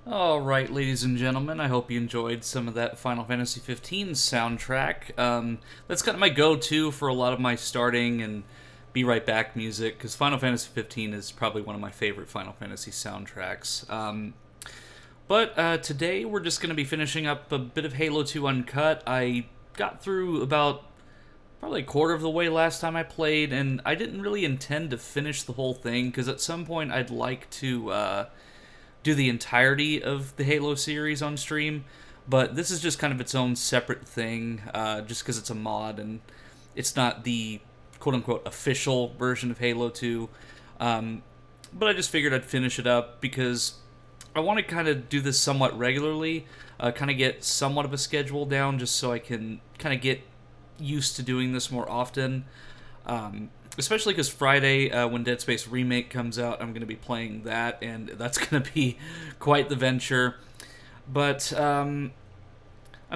Alright, ladies and gentlemen, I hope you enjoyed some of that Final Fantasy 15 soundtrack. That's kind of my go-to for a lot of my starting and be right back music, because Final Fantasy 15 is probably one of my favorite Final Fantasy soundtracks. But today we're just going to be finishing up a bit of Halo 2 Uncut. I got through about probably a quarter of the way last time I played, and I didn't really intend to finish the whole thing, because at some point I'd like to do the entirety of the Halo series on stream, but this is just kind of its own separate thing, just because it's a mod and it's not the quote-unquote official version of Halo 2. But I just figured I'd finish it up because I want to kind of do this somewhat regularly, kind of get somewhat of a schedule down just so I can kind of get used to doing this more often. Especially because Friday, when Dead Space Remake comes out, I'm going to be playing that, and that's going to be quite the venture. But I'm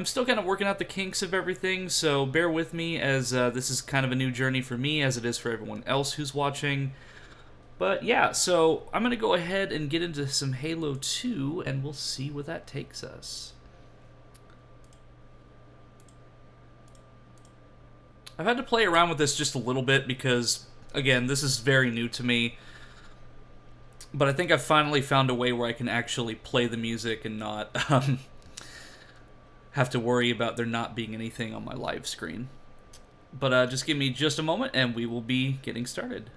still kind of working out the kinks of everything, so bear with me as this is kind of a new journey for me, as it is for everyone else who's watching. But yeah, so I'm going to go ahead and get into some Halo 2, and we'll see where that takes us. I've had to play around with this just a little bit because, again, this is very new to me. But I think I've finally found a way where I can actually play the music and not have to worry about there not being anything on my live screen. But just give me just a moment and we will be getting started.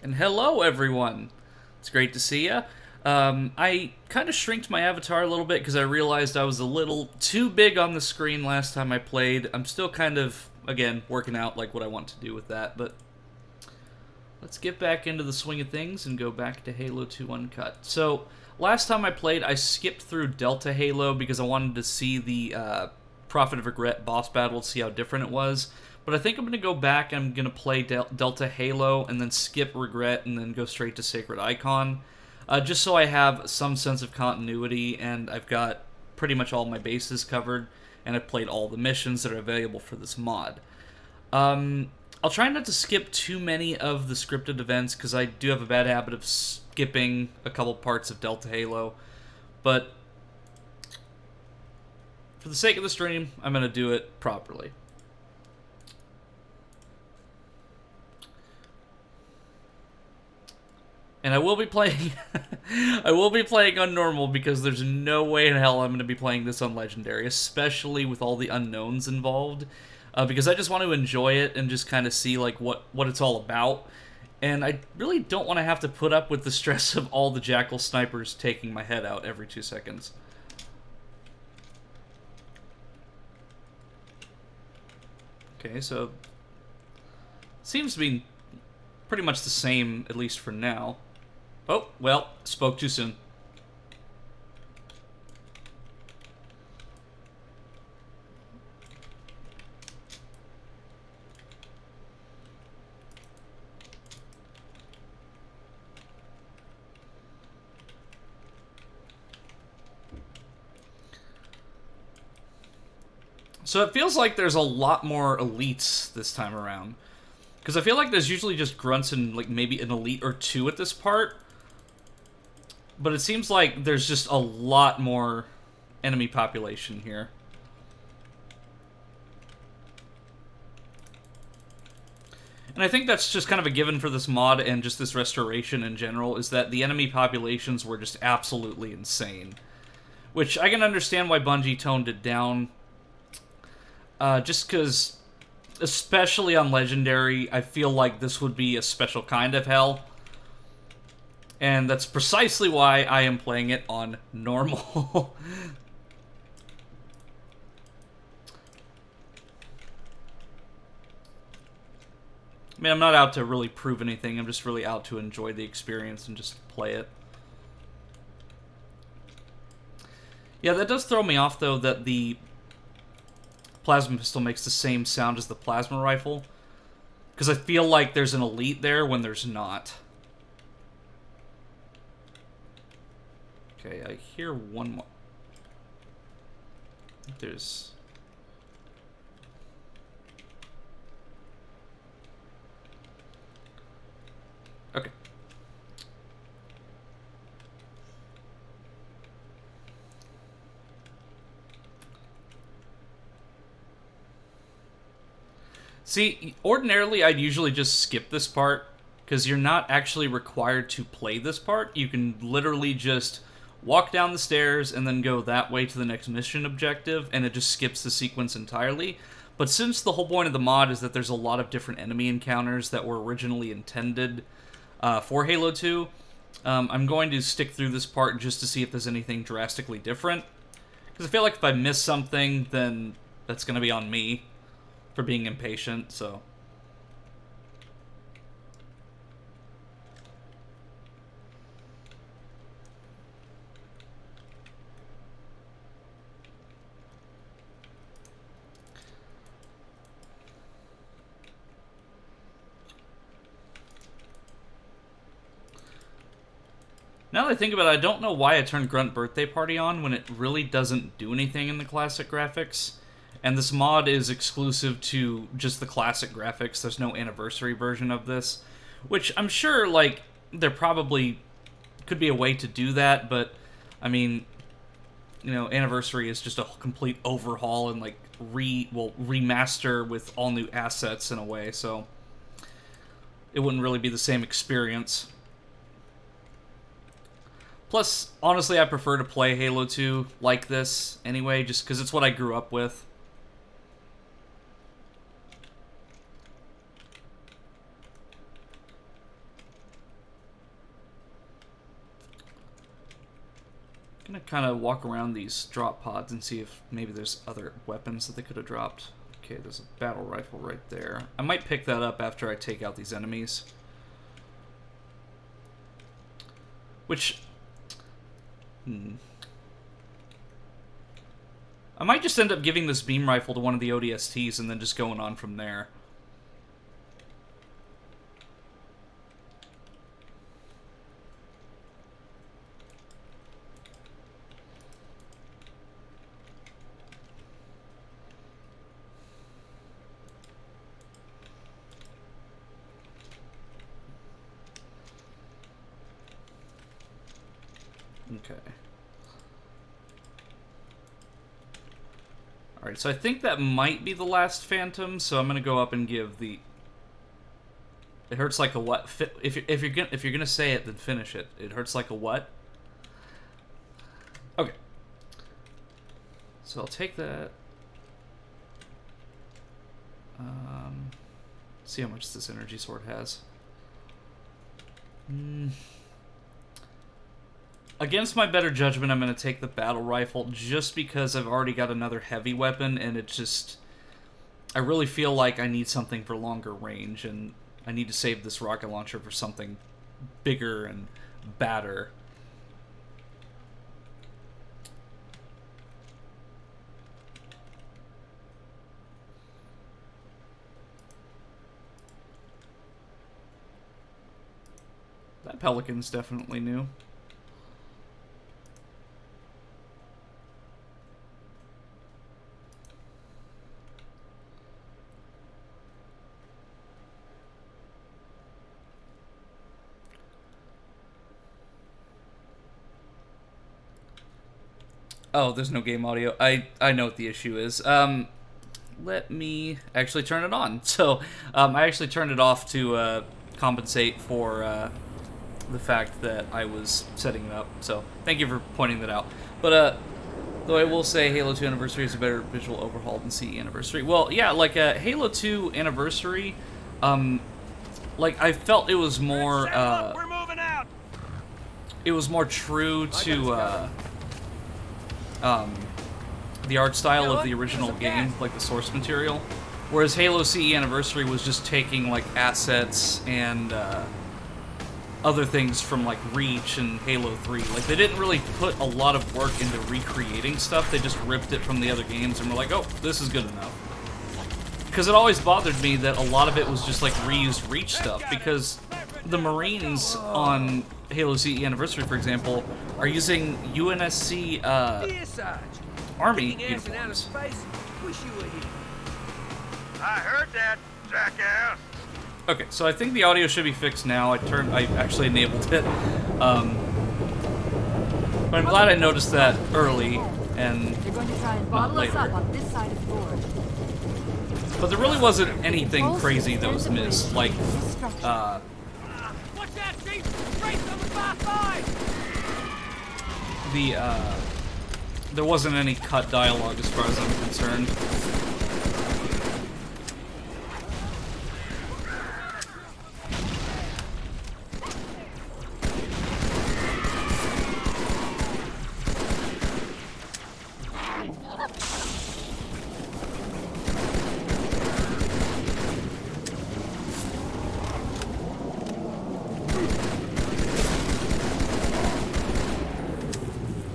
And hello, everyone. It's great to see ya. I kind of shrinked my avatar a little bit because I realized I was a little too big on the screen last time I played. I'm still kind of, again, working out like what I want to do with that, but let's get back into the swing of things and go back to Halo 2 Uncut. So, last time I played, I skipped through Delta Halo because I wanted to see the Prophet of Regret boss battle to see how different it was. But I think I'm going to go back, I'm going to play Delta Halo, and then skip Regret, and then go straight to Sacred Icon. Just so I have some sense of continuity, and I've got pretty much all my bases covered, and I've played all the missions that are available for this mod. I'll try not to skip too many of the scripted events, because I do have a bad habit of skipping a couple parts of Delta Halo. But for the sake of the stream, I'm going to do it properly. And I will be playing I will be playing on normal because there's no way in hell I'm going to be playing this on legendary, especially with all the unknowns involved. Because I just want to enjoy it and just kind of see like what it's all about. And I really don't want to have to put up with the stress of all the Jackal snipers taking my head out every 2 seconds. Okay, so seems to be pretty much the same, at least for now. Oh, well, spoke too soon. So it feels like there's a lot more elites this time around. Because I feel like there's usually just grunts and like maybe an elite or two at this part. But it seems like there's just a lot more enemy population here. And I think that's just kind of a given for this mod and just this restoration in general, is that the enemy populations were just absolutely insane. Which I can understand why Bungie toned it down. Just because, especially on Legendary, I feel like this would be a special kind of hell. And that's precisely why I am playing it on normal. I mean, I'm not out to really prove anything. I'm just really out to enjoy the experience and just play it. Yeah, that does throw me off, though, that the plasma pistol makes the same sound as the plasma rifle. Because I feel like there's an elite there when there's not. Okay, I hear one more. There's... Okay. See, ordinarily I'd usually just skip this part, because you're not actually required to play this part. You can literally just walk down the stairs and then go that way to the next mission objective, and it just skips the sequence entirely. But since the whole point of the mod is that there's a lot of different enemy encounters that were originally intended for Halo 2, I'm going to stick through this part just to see if there's anything drastically different. Because I feel like if I miss something, then that's going to be on me for being impatient, so... Now that I think about it, I don't know why I turned Grunt Birthday Party on when it really doesn't do anything in the classic graphics. And this mod is exclusive to just the classic graphics. There's no anniversary version of this. Which I'm sure, like, there probably could be a way to do that, but, I mean, you know, anniversary is just a complete overhaul and, like, remaster with all new assets in a way, so it wouldn't really be the same experience. Plus, honestly, I prefer to play Halo 2 like this anyway, just because it's what I grew up with. I'm gonna kind of walk around these drop pods and see if maybe there's other weapons that they could have dropped. Okay, there's a battle rifle right there. I might pick that up after I take out these enemies. Which... I might just end up giving this beam rifle to one of the ODSTs and then just going on from there. Okay. Alright, so I think that might be the last Phantom, so I'm gonna go up and give the... It hurts like a what? If you're gonna say it, then finish it. It hurts like a what? Okay. So I'll take that. See how much this energy sword has. Against my better judgment, I'm going to take the battle rifle just because I've already got another heavy weapon, and it just... I really feel like I need something for longer range, and I need to save this rocket launcher for something bigger and badder. That Pelican's definitely new. Oh, there's no game audio. I know what the issue is. Let me actually turn it on. So, I actually turned it off to compensate for the fact that I was setting it up. So, thank you for pointing that out. But, though I will say Halo 2 Anniversary is a better visual overhaul than CE Anniversary. Well, yeah, like, Halo 2 Anniversary, like, I felt it was more, we're moving out. It was more true to, the art style of the original game, like the source material. Whereas Halo CE Anniversary was just taking, like, assets and, other things from, like, Reach and Halo 3. Like, they didn't really put a lot of work into recreating stuff, they just ripped it from the other games and were like, oh, this is good enough. Because it always bothered me that a lot of it was just, like, reused Reach stuff, because the Marines on Halo CE Anniversary, for example, are using UNSC Army uniforms. I heard that, jackass. Okay, so I think the audio should be fixed now. I actually enabled it. But I'm glad I noticed that early and They're going to try and not bottle us up later. on this side of the board. But there really wasn't anything crazy that was missed. Like, Watch that, Chief! Race on the far side! there wasn't any cut dialogue as far as I'm concerned.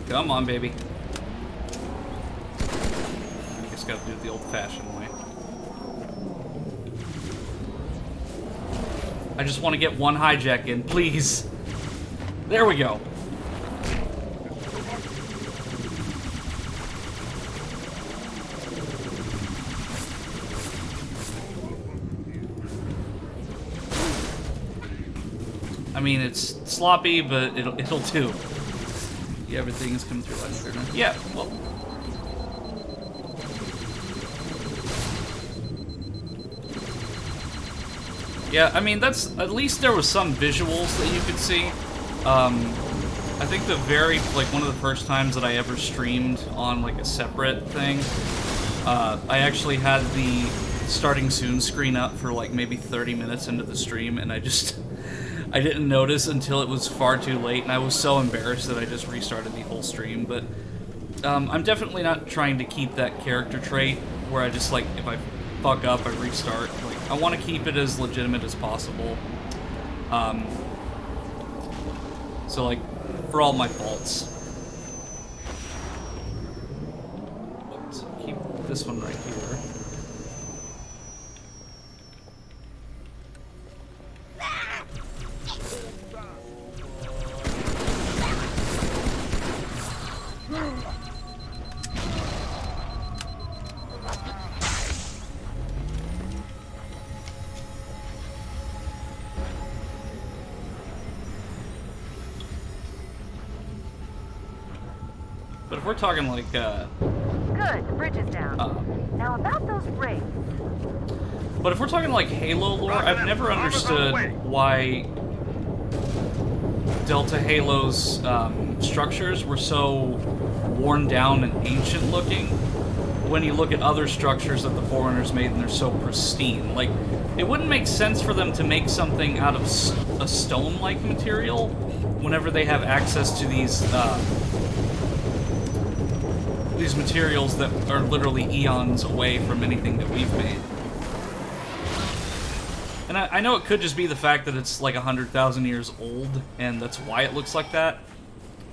Come on, baby. I guess gotta do it the old-fashioned way. I just want to get one hijack in, please. There we go. I mean, it's sloppy, but it'll do. Yeah, everything is coming through like clear now. Yeah, well. Yeah, I mean, that's, at least there was some visuals that you could see. I think one of the first times that I ever streamed on, like, a separate thing, I actually had the starting soon screen up for, like, maybe 30 minutes into the stream, and I didn't notice until it was far too late, and I was so embarrassed that I just restarted the whole stream, but I'm definitely not trying to keep that character trait where I just, like, if I fuck up, I restart. Like, I want to keep it as legitimate as possible. So, like, for all my faults. Let's keep this one right here. But if we're talking like, Good, the bridge is down. Now about those rings. But if we're talking like Halo lore, I've never understood why Delta Halo's structures were so worn down and ancient looking when you look at other structures that the Foreigners made and they're so pristine. Like, it wouldn't make sense for them to make something out of a stone-like material whenever they have access to these materials that are literally eons away from anything that we've made. And I know it could just be the fact that it's like 100,000 years old, and that's why it looks like that.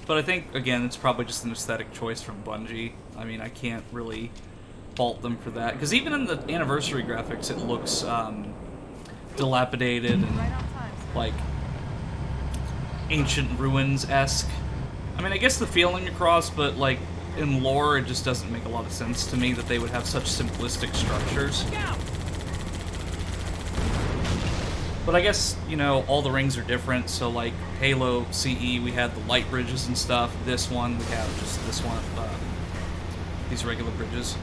But I think, again, it's probably just an aesthetic choice from Bungie. I mean, I can't really fault them for that. Because even in the anniversary graphics, it looks dilapidated and, like, ancient ruins-esque. I mean, I guess the feeling across, but, like, in lore, it just doesn't make a lot of sense to me that they would have such simplistic structures. But I guess, you know, all the rings are different, so like Halo CE, we had the light bridges and stuff. This one, we have just this one, these regular bridges.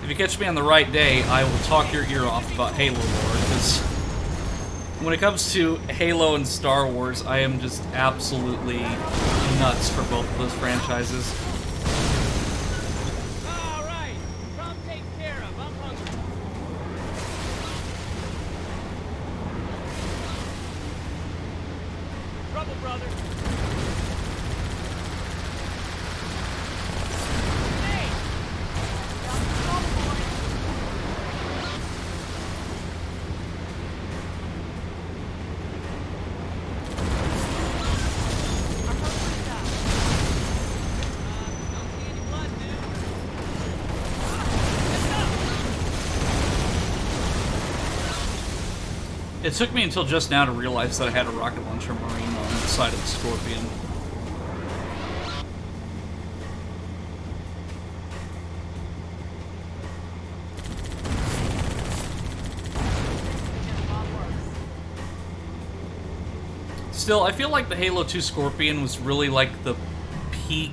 If you catch me on the right day, I will talk your ear off about Halo lore, because when it comes to Halo and Star Wars, I am just absolutely nuts for both of those franchises. It took me until just now to realize that I had a rocket launcher marine on the side of the Scorpion. Still, I feel like the Halo 2 Scorpion was really like the peak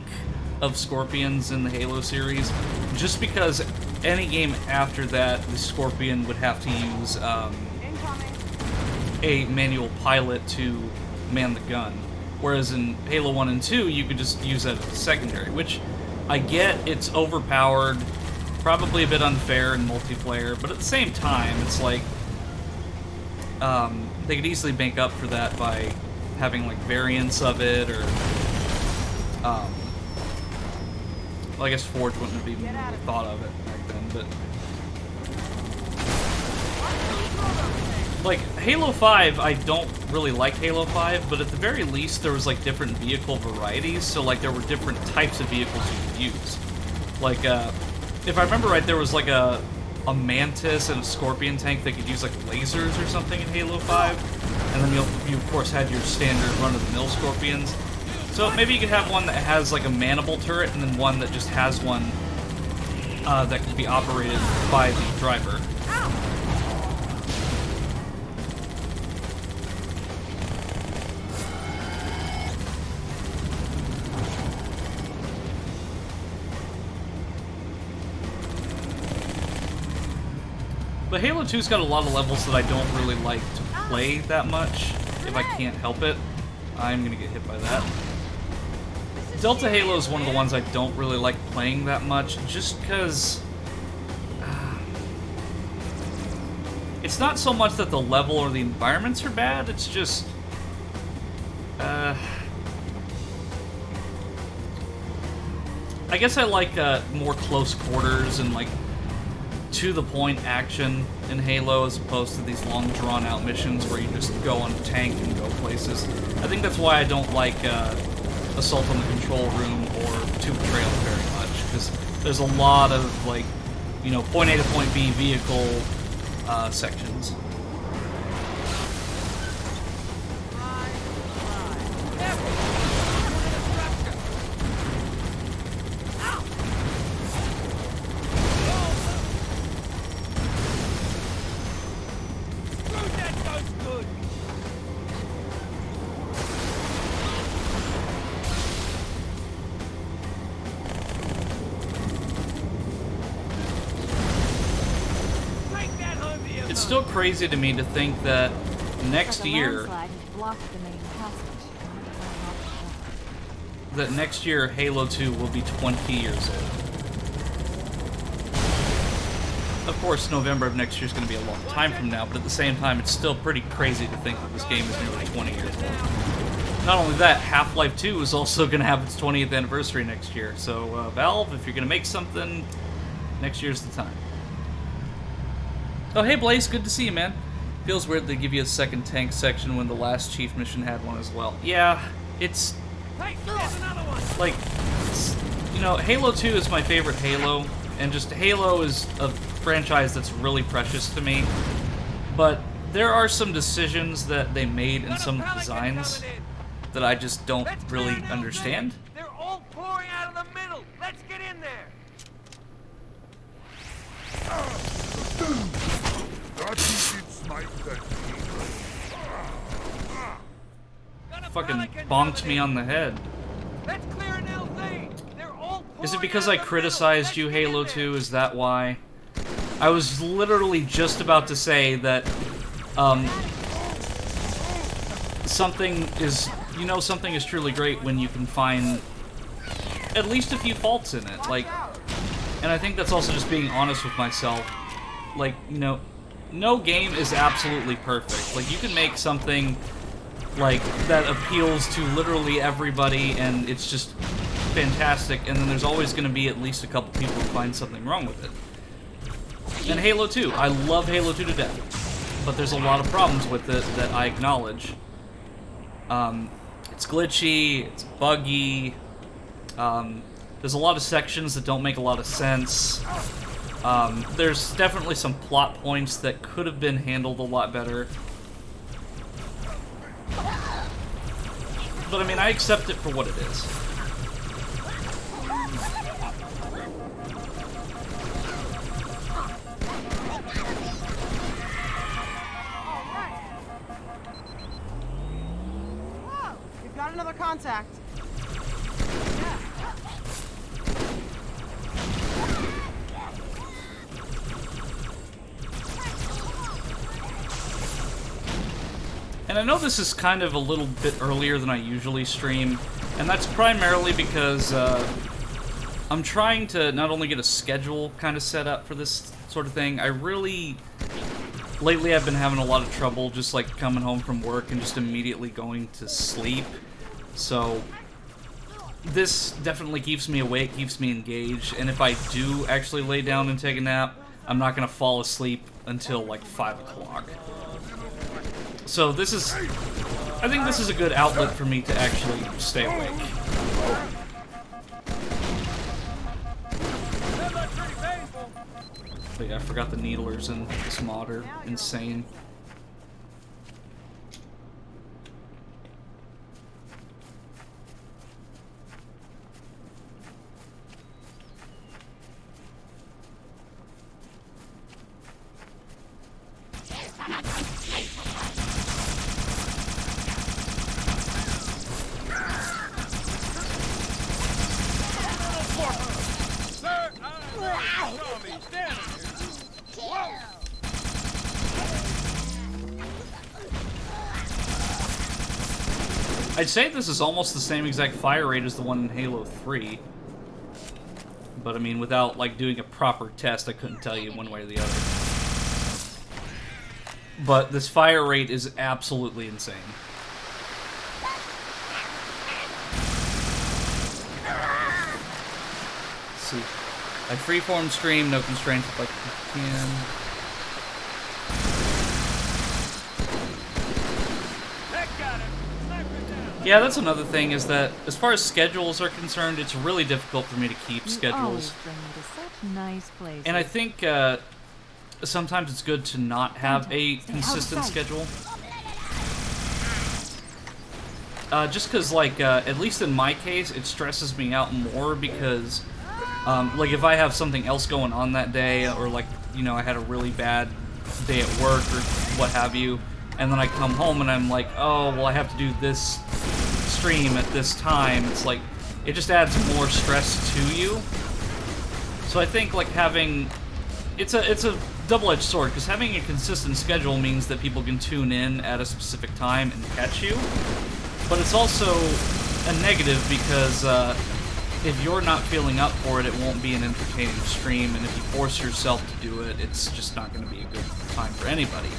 of Scorpions in the Halo series, just because any game after that, the Scorpion would have to use a manual pilot to man the gun. Whereas in Halo 1 and 2, you could just use that as a secondary, which I get it's overpowered, probably a bit unfair in multiplayer, but at the same time, it's like they could easily make up for that by having like variants of it, or well, I guess Forge wouldn't have even thought of it back then, but like Halo 5, I don't really like Halo 5, but at the very least there was like different vehicle varieties, so like there were different types of vehicles you could use. Like if I remember right, there was like a Mantis and a Scorpion tank that could use like lasers or something in Halo 5, and then you of course had your standard run-of-the-mill Scorpions. So maybe you could have one that has like a manable turret, and then one that just has one that can be operated by the driver. But Halo 2's got a lot of levels that I don't really like to play that much, if I can't help it. I'm gonna get hit by that. Delta Halo is one of the ones I don't really like playing that much, just because it's not so much that the level or the environments are bad, it's just I guess I like more close quarters and like to-the-point action in Halo, as opposed to these long, drawn-out missions where you just go on a tank and go places. I think that's why I don't like Assault on the Control Room or To Betrayal very much, because there's a lot of, like, you know, point A to point B vehicle sections. It's still crazy to me to think that next year, Halo 2 will be 20 years old. Of course, November of next year is going to be a long time from now, but at the same time, it's still pretty crazy to think that this game is nearly 20 years old. Not only that, Half-Life 2 is also going to have its 20th anniversary next year, so Valve, if you're going to make something, next year's the time. Oh, hey Blaze, good to see you, man. Feels weird they give you a second tank section when the last Chief mission had one as well. Yeah, it's... Hey, there's another one. like, you know, Halo 2 is my favorite Halo, and just Halo is a franchise that's really precious to me, but there are some decisions that they made in some of the designs that I just don't really understand. They're all pouring out of the middle. Let's get in there. Fucking bonked me on the head. Let's clear an LZ. They're all Is it because I criticized you, Halo 2? Is that why? I was literally just about to say that, something is, you know, something is truly great when you can find at least a few faults in it, like, and I think that's also just being honest with myself. Like, you know, no game is absolutely perfect. Like, you can make something, like, that appeals to literally everybody, and it's just fantastic, and then there's always going to be at least a couple people who find something wrong with it. And Halo 2, I love Halo 2 to death, but there's a lot of problems with it that I acknowledge. It's glitchy, it's buggy, there's a lot of sections that don't make a lot of sense. There's definitely some plot points that could have been handled a lot better. But I mean, I accept it for what it is. Whoa! We've got another contact. And I know this is kind of a little bit earlier than I usually stream, and that's primarily because I'm trying to not only get a schedule kind of set up for this sort of thing, lately I've been having a lot of trouble just like coming home from work and just immediately going to sleep. So this definitely keeps me awake, keeps me engaged, and if I do actually lay down and take a nap, I'm not going to fall asleep until like 5 o'clock. So I think this is a good outlet for me to actually stay awake. But yeah, I forgot the needlers in this mod are insane. I'd say this is almost the same exact fire rate as the one in Halo 3. But I mean, without like doing a proper test, I couldn't tell you one way or the other. But this fire rate is absolutely insane. Let's see. I freeform stream, no constraints if I can. Yeah, that's another thing, is that as far as schedules are concerned, it's really difficult for me to keep schedules. Nice places. And I think sometimes it's good to not have a consistent schedule. Just because, like, at least in my case, it stresses me out more because, like, if I have something else going on that day, or, like, you know, I had a really bad day at work or what have you, and then I come home and I'm like, oh, well, I have to do this stream at this time. It's like, it just adds more stress to you. So I think, like, having... It's a double-edged sword, because having a consistent schedule means that people can tune in at a specific time and catch you. But it's also a negative because if you're not feeling up for it, it won't be an entertaining stream, and if you force yourself to do it, it's just not going to be a good time for anybody.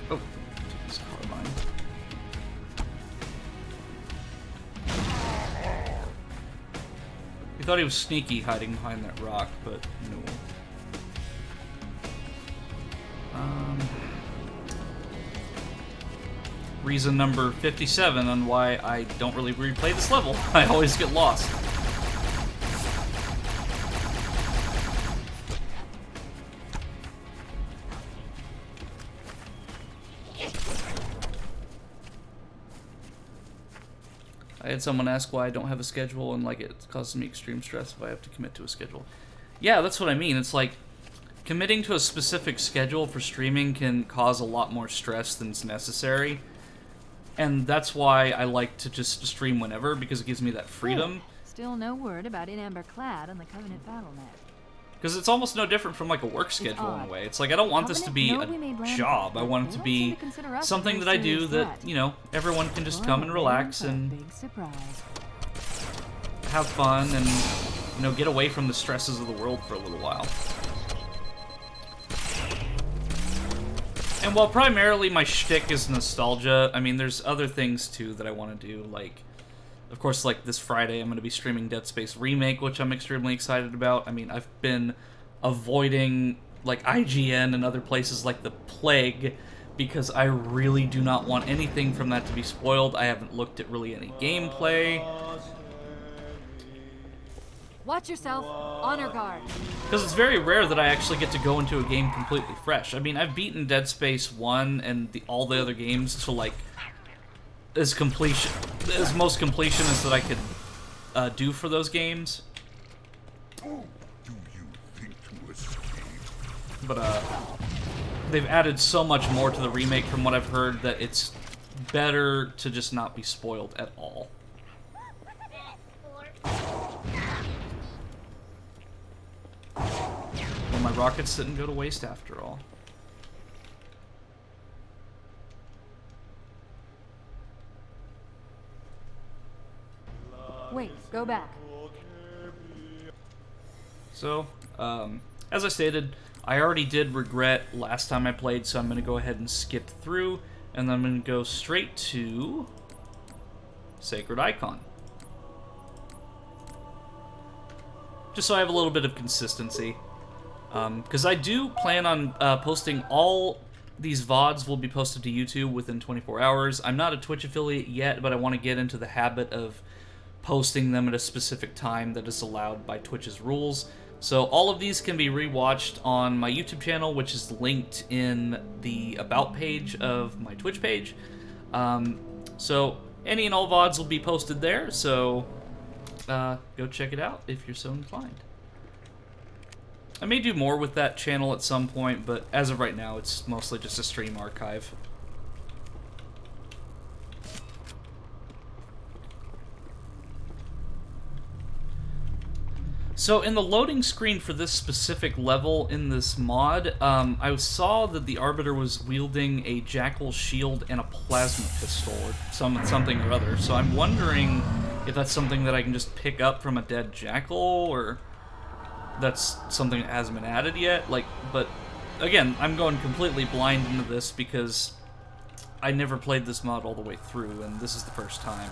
Oh, this carbine. He thought he was sneaky hiding behind that rock, but no. Reason number 57 on why I don't really replay this level. I always get lost. I had someone ask why I don't have a schedule, and like, it causes me extreme stress if I have to commit to a schedule. Yeah, that's what I mean. It's like, committing to a specific schedule for streaming can cause a lot more stress than is necessary. And that's why I like to just stream whenever, because it gives me that freedom. Still no word about in amber clad on the Covenant BattleNet. Because it's almost no different from like a work schedule in a way. It's like, I don't want this to be a job. I want it to be something that I do that, you know, everyone can just come and relax and have fun and, you know, get away from the stresses of the world for a little while. And while primarily my shtick is nostalgia, I mean, there's other things too that I want to do. Like, of course, like this Friday, I'm going to be streaming Dead Space Remake, which I'm extremely excited about. I mean, I've been avoiding like IGN and other places like the plague because I really do not want anything from that to be spoiled. I haven't looked at really any gameplay. Watch yourself. Honor guard. Because it's very rare that I actually get to go into a game completely fresh. I mean, I've beaten Dead Space 1 and all the other games to, like, as most completion as that I could do for those games. But, they've added so much more to the remake from what I've heard that it's better to just not be spoiled at all. Well, my rockets didn't go to waste after all. Wait, go back. So, as I stated, I already did regret last time I played, so I'm going to go ahead and skip through, and then I'm going to go straight to Sacred Icon. Just so I have a little bit of consistency. Because I do plan on posting all these VODs will be posted to YouTube within 24 hours. I'm not a Twitch affiliate yet, but I want to get into the habit of posting them at a specific time that is allowed by Twitch's rules. So all of these can be rewatched on my YouTube channel, which is linked in the About page of my Twitch page. So any and all VODs will be posted there, so go check it out if you're so inclined. I may do more with that channel at some point, but as of right now, it's mostly just a stream archive. So in the loading screen for this specific level in this mod, I saw that the Arbiter was wielding a Jackal shield and a plasma pistol, or something or other. So I'm wondering if that's something that I can just pick up from a dead Jackal, or that's something that hasn't been added yet. But again, I'm going completely blind into this because I never played this mod all the way through, and this is the first time.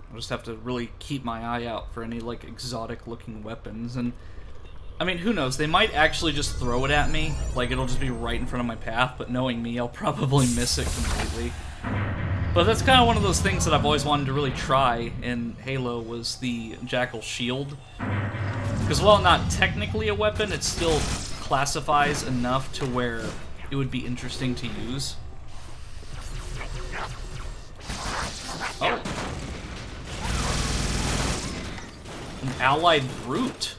I'll just have to really keep my eye out for any, like, exotic-looking weapons, and I mean, who knows, they might actually just throw it at me, like, it'll just be right in front of my path, but knowing me, I'll probably miss it completely. But that's kind of one of those things that I've always wanted to really try in Halo, was the Jackal shield. Because while not technically a weapon, it still classifies enough to where it would be interesting to use. Oh. An allied brute.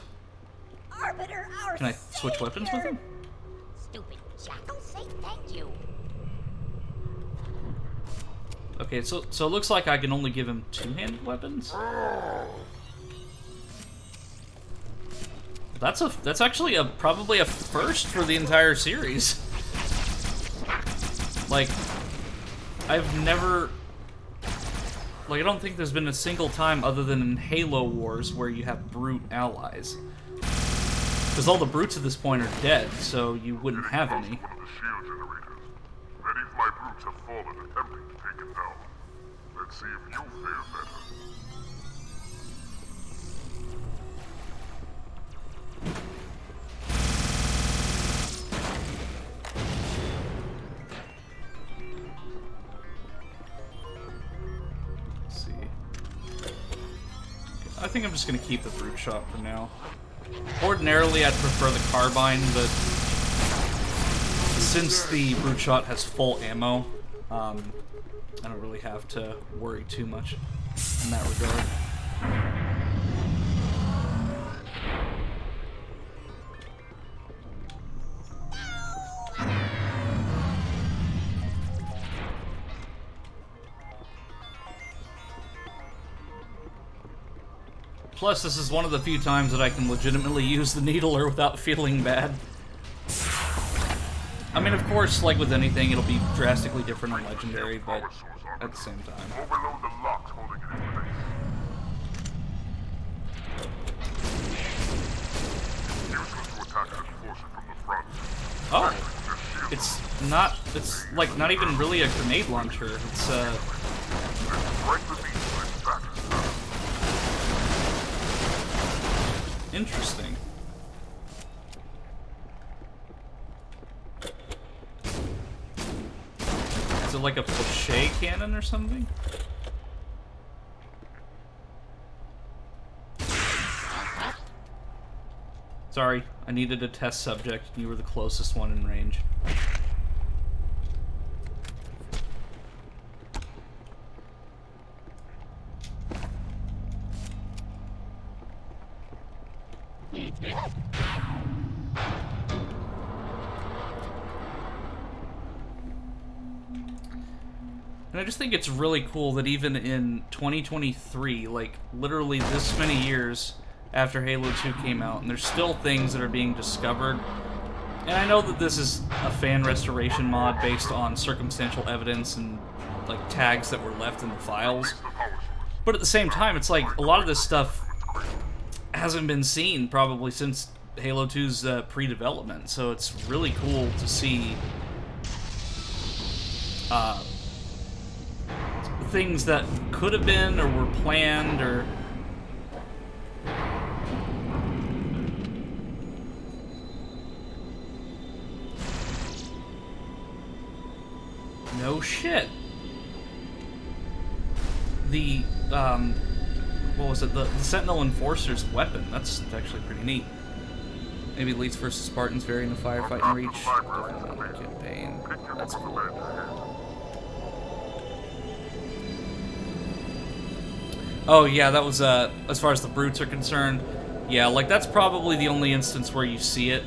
Arbiter, our Can I switch weapons with him? Stupid jackal, say thank you. Okay, so it looks like I can only give him two-handed weapons. That's actually probably a first for the entire series. Like, I've never, like, I don't think there's been a single time other than in Halo Wars where you have brute allies. Because all the brutes at this point are dead, so you wouldn't have any. One of the shield generators. Many of my brutes have fallen attempting to take it down. Let's see if you fare better. Let's see. I think I'm just gonna keep the brute shot for now. Ordinarily, I'd prefer the carbine, but since the brute shot has full ammo, I don't really have to worry too much in that regard. Plus, this is one of the few times that I can legitimately use the needler without feeling bad. I mean, of course, like with anything, it'll be drastically different on Legendary, but at the same time. Overload the locks holding it in place. Useless to attack and force it from the front. Oh, it's like not even really a grenade launcher. It's Break the beast back. Interesting. Is it like a Pochet cannon or something? Sorry, I needed a test subject, and you were the closest one in range. And I just think it's really cool that even in 2023, like, literally this many years after Halo 2 came out, and there's still things that are being discovered. And I know that this is a fan restoration mod based on circumstantial evidence and, like, tags that were left in the files. But at the same time, it's like, a lot of this stuff hasn't been seen probably since Halo 2's pre-development, so it's really cool to see things that could have been or were planned or... No shit. The, what was it? The Sentinel Enforcer's weapon. That's actually pretty neat. Maybe Elites vs. Spartans vary in the firefight and reach. Definitely not the campaign. That's cool. Oh yeah, that was, as far as the brutes are concerned, yeah, like, that's probably the only instance where you see it.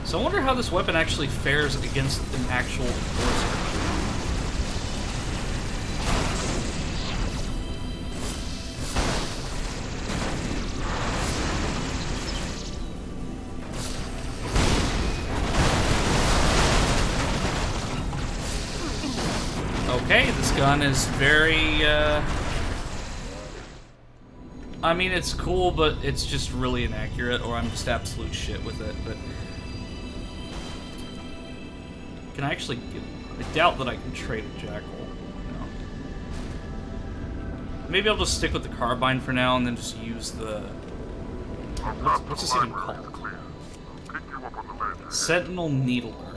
So I wonder how this weapon actually fares against an actual enforcer. Okay, this gun is very, I mean, it's cool, but it's just really inaccurate, or I'm just absolute shit with it, but... Can I actually get... I doubt that I can trade a Jackal. No. Maybe I'll just stick with the carbine for now, and then just use the... What's this even called? Sentinel Needler.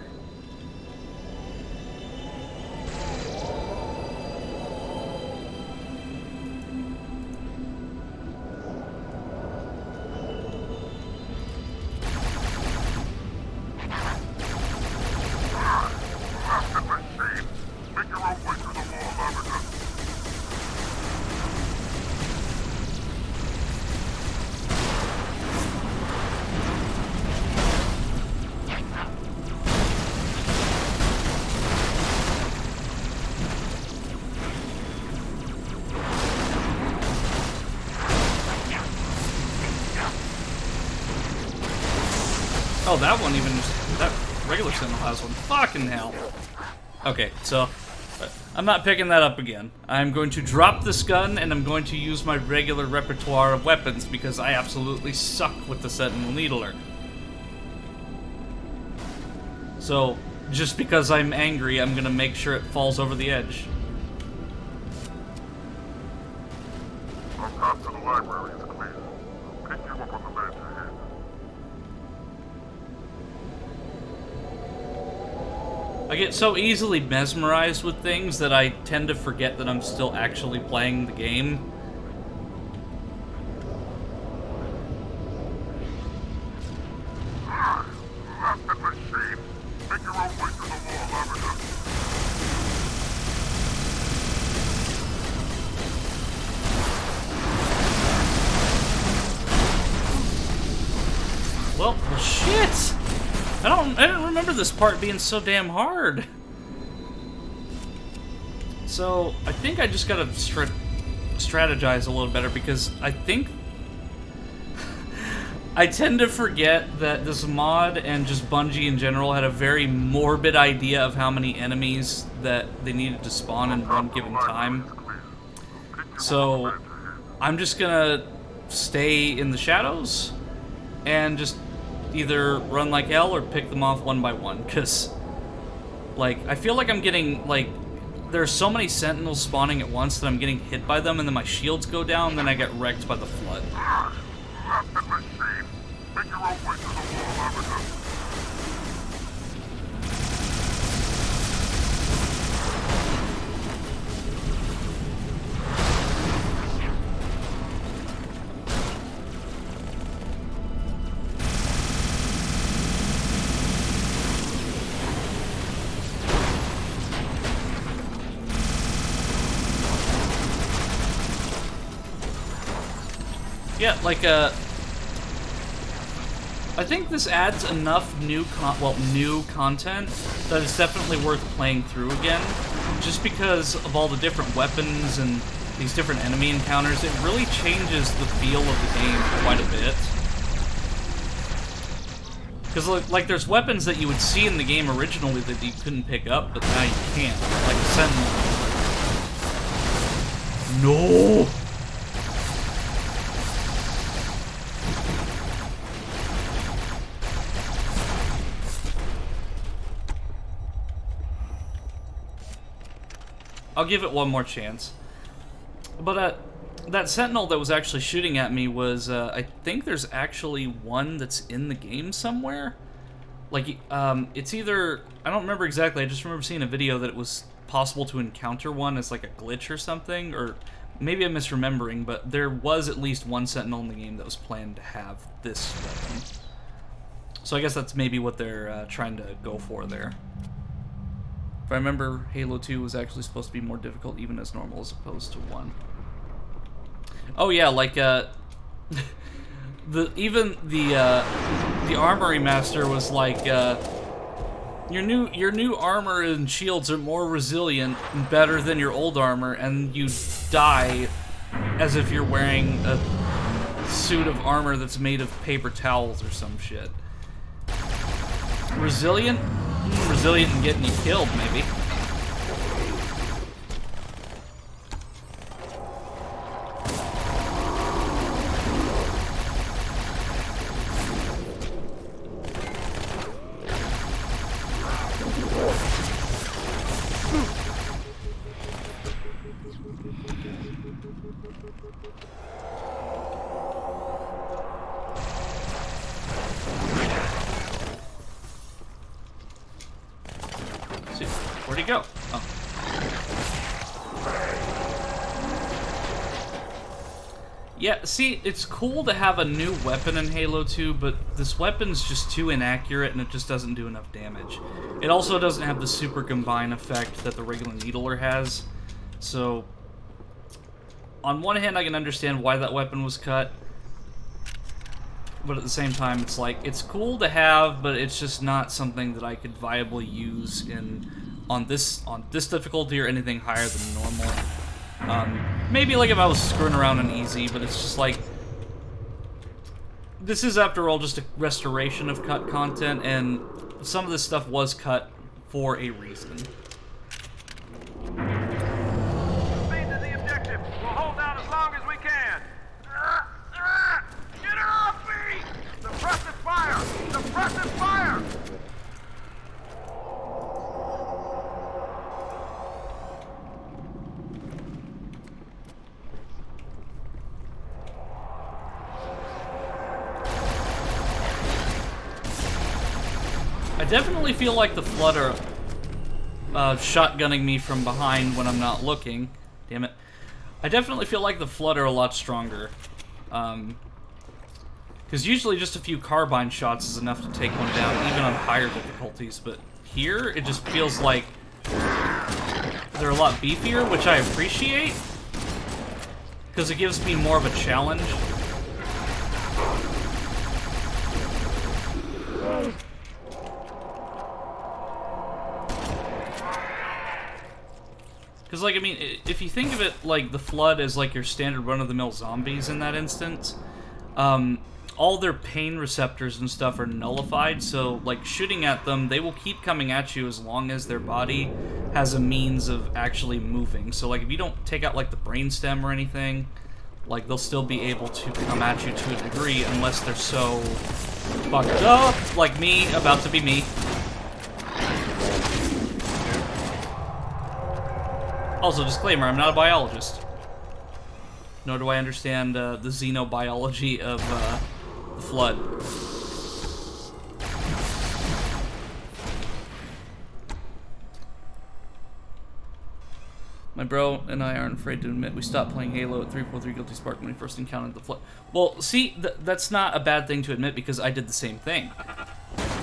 Oh, that one even... That regular Sentinel has one. Fucking hell. Okay, so... I'm not picking that up again. I'm going to drop this gun, and I'm going to use my regular repertoire of weapons, because I absolutely suck with the Sentinel Needler. So, just because I'm angry, I'm gonna make sure it falls over the edge. Our path to the library is clear. I'll pick you up on the ledge ahead. I get so easily mesmerized with things that I tend to forget that I'm still actually playing the game. Master machine! Make your own way to the wall, Lavender. Well, shit! I didn't remember this part being so damn hard. So, I think I just gotta strategize a little better, because I think... I tend to forget that this mod, and just Bungie in general, had a very morbid idea of how many enemies that they needed to spawn in one given time. So, I'm just gonna stay in the shadows, and just either run like hell or pick them off one by one, because, like, I feel like I'm getting, like, there's so many sentinels spawning at once that I'm getting hit by them, and then my shields go down, and then I get wrecked by the flood. Left at machine. Make your own way to the wall, Arbiter. Yeah, like, I think this adds enough new content that it's definitely worth playing through again, just because of all the different weapons and these different enemy encounters. It really changes the feel of the game quite a bit. Because, like, there's weapons that you would see in the game originally that you couldn't pick up, but now you can't. Like the Sentinel. No! I'll give it one more chance. But, that Sentinel that was actually shooting at me was, I think there's actually one that's in the game somewhere. Like, it's either, I don't remember exactly, I just remember seeing a video that it was possible to encounter one as, like, a glitch or something, or maybe I'm misremembering, but there was at least one Sentinel in the game that was planned to have this weapon. So I guess that's maybe what they're, trying to go for there. If I remember, Halo 2 was actually supposed to be more difficult even as normal as opposed to 1. Oh yeah, like, the Armory Master was like, your new armor and shields are more resilient and better than your old armor, and you die as if you're wearing a suit of armor that's made of paper towels or some shit. Resilient? Resilient in getting you killed, maybe. Where'd he go? Oh. Yeah, see, it's cool to have a new weapon in Halo 2, but this weapon's just too inaccurate and it just doesn't do enough damage. It also doesn't have the super combine effect that the regular Needler has. So, on one hand, I can understand why that weapon was cut, but at the same time, it's like, it's cool to have, but it's just not something that I could viably use on this difficulty or anything higher than normal. Maybe like if I was screwing around on easy, but it's just like, this is after all just a restoration of cut content, and some of this stuff was cut for a reason. Speed to the objective. We'll hold out as long as we can. Get her off me! Suppressive fire! Suppressive fire! I definitely feel like the Flood are shotgunning me from behind when I'm not looking. Damn it. I definitely feel like the Flood are a lot stronger. Because usually just a few carbine shots is enough to take one down, even on higher difficulties. But here, it just feels like they're a lot beefier, which I appreciate. Because it gives me more of a challenge. Because, like, I mean, if you think of it like the Flood as, like, your standard run-of-the-mill zombies in that instance, all their pain receptors and stuff are nullified, so, like, shooting at them, they will keep coming at you as long as their body has a means of actually moving. So, like, if you don't take out, like, the brainstem or anything, Like, they'll still be able to come at you to a degree unless they're so fucked up, like me, about to be me. Also, disclaimer, I'm not a biologist. Nor do I understand the xenobiology of the Flood. My bro and I aren't afraid to admit we stopped playing Halo at 343 Guilty Spark when we first encountered the Flood. Well, see, that's not a bad thing to admit because I did the same thing.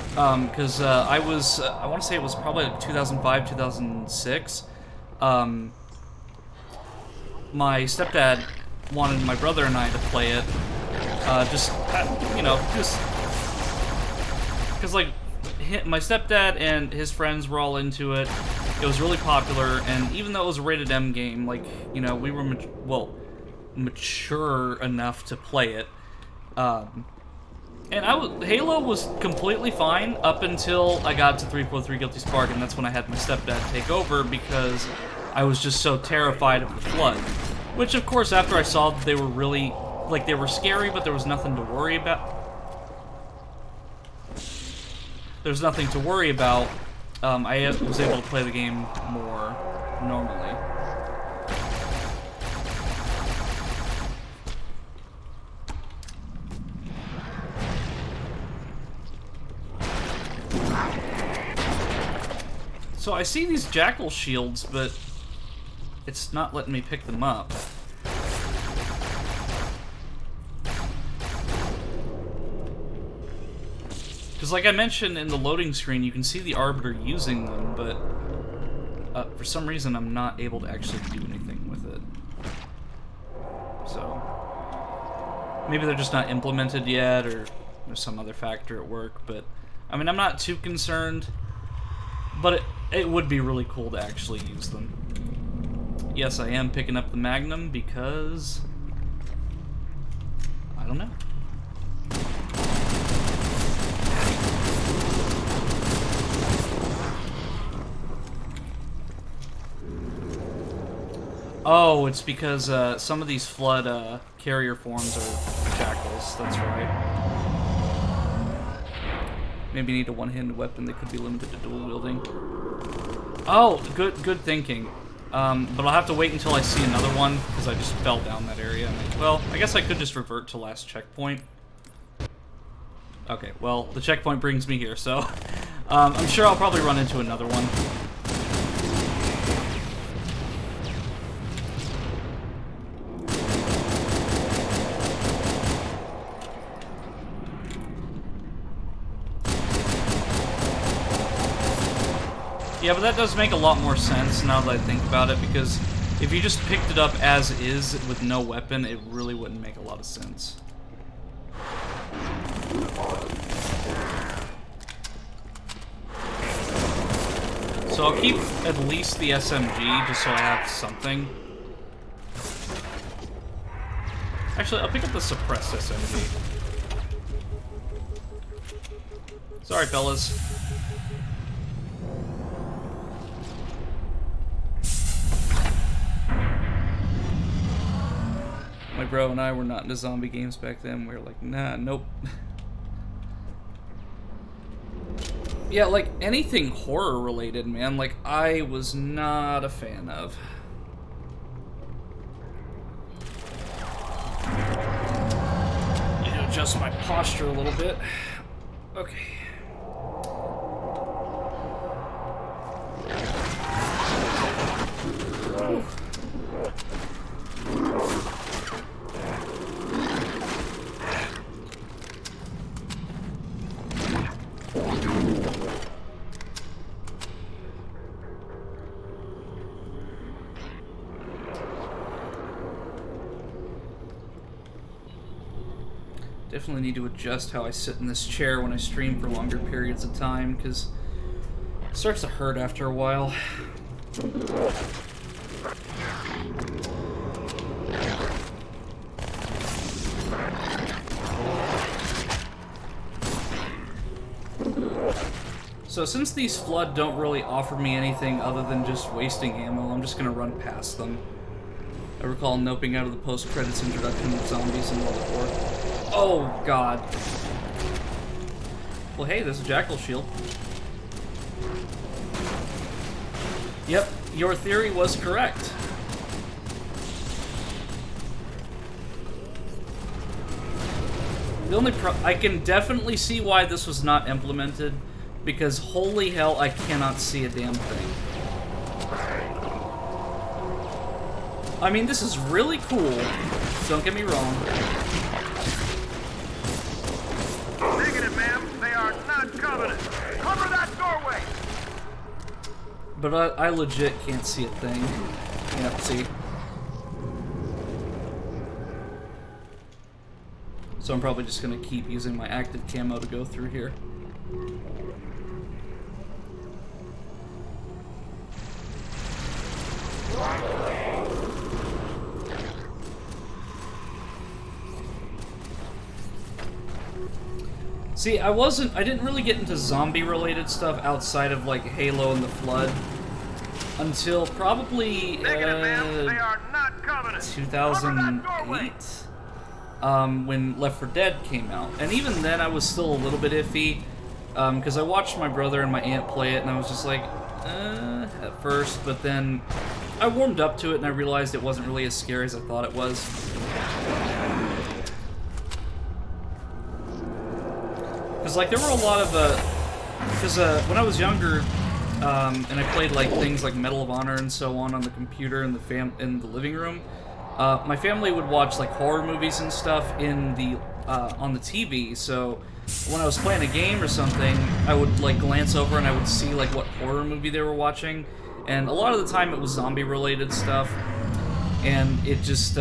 Because I want to say it was probably like 2005, 2006. My stepdad wanted my brother and I to play it. You know, just because like my stepdad and his friends were all into it. It was really popular, and even though it was a rated M game, like, you know, we were mature enough to play it. And Halo was completely fine up until I got to 343 Guilty Spark, and that's when I had my stepdad take over because I was just so terrified of the Flood. Which, of course, after I saw that they were really, like, they were scary, but there was nothing to worry about. There's nothing to worry about. I was able to play the game more normally. So I see these jackal shields, but it's not letting me pick them up. Because like I mentioned in the loading screen, you can see the Arbiter using them, but for some reason I'm not able to actually do anything with it. So maybe they're just not implemented yet, or there's some other factor at work, but I mean, I'm not too concerned, but it would be really cool to actually use them. Yes, I am picking up the Magnum because I don't know. Oh, it's because some of these Flood carrier forms are jackals. That's right. Maybe need a one-handed weapon that could be limited to dual wielding. Oh, good thinking. But I'll have to wait until I see another one because I just fell down that area. Well, I guess I could just revert to last checkpoint. Okay, well, the checkpoint brings me here, so I'm sure I'll probably run into another one. Yeah, but that does make a lot more sense now that I think about it, because if you just picked it up as is with no weapon, it really wouldn't make a lot of sense. So I'll keep at least the SMG, just so I have something. Actually, I'll pick up the suppressed SMG. Sorry, fellas. My bro and I were not into zombie games back then. We were like, nah, nope. Yeah, like, anything horror related, man, like, I was not a fan of. Need to adjust my posture a little bit. Okay. Definitely need to adjust how I sit in this chair when I stream for longer periods of time, because it starts to hurt after a while. So since these Flood don't really offer me anything other than just wasting ammo, I'm just gonna run past them. I recall noping out of the post-credits introduction of zombies and World War. Oh, God. Well, hey, there's a jackal shield. Yep, your theory was correct. The only I can definitely see why this was not implemented, because holy hell, I cannot see a damn thing. I mean, this is really cool, don't get me wrong. Negative, ma'am. They are not Covenant. Cover that doorway. But I legit can't see a thing. Yep, see. So I'm probably just gonna keep using my active camo to go through here. See, I didn't really get into zombie-related stuff outside of, like, Halo and the Flood until probably, Negative, ma'am. They are not Covenant. 2008, when Left 4 Dead came out. And even then, I was still a little bit iffy, because I watched my brother and my aunt play it, and I was just like, at first, but then I warmed up to it, and I realized it wasn't really as scary as I thought it was. Because, like, there were a lot of, when I was younger, and I played, like, things like Medal of Honor and so on the computer in the living room, my family would watch, like, horror movies and stuff on the TV, so when I was playing a game or something, I would, like, glance over and I would see, like, what horror movie they were watching, and a lot of the time it was zombie-related stuff, and it just,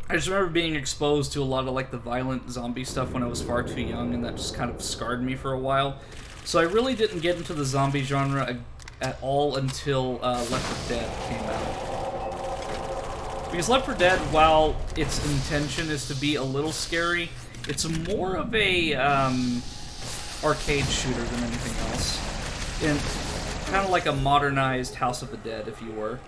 I just remember being exposed to a lot of, like, the violent zombie stuff when I was far too young, and that just kind of scarred me for a while. So I really didn't get into the zombie genre at all until Left 4 Dead came out. Because Left 4 Dead, while its intention is to be a little scary, it's more of a arcade shooter than anything else. And kind of like a modernized House of the Dead, if you were.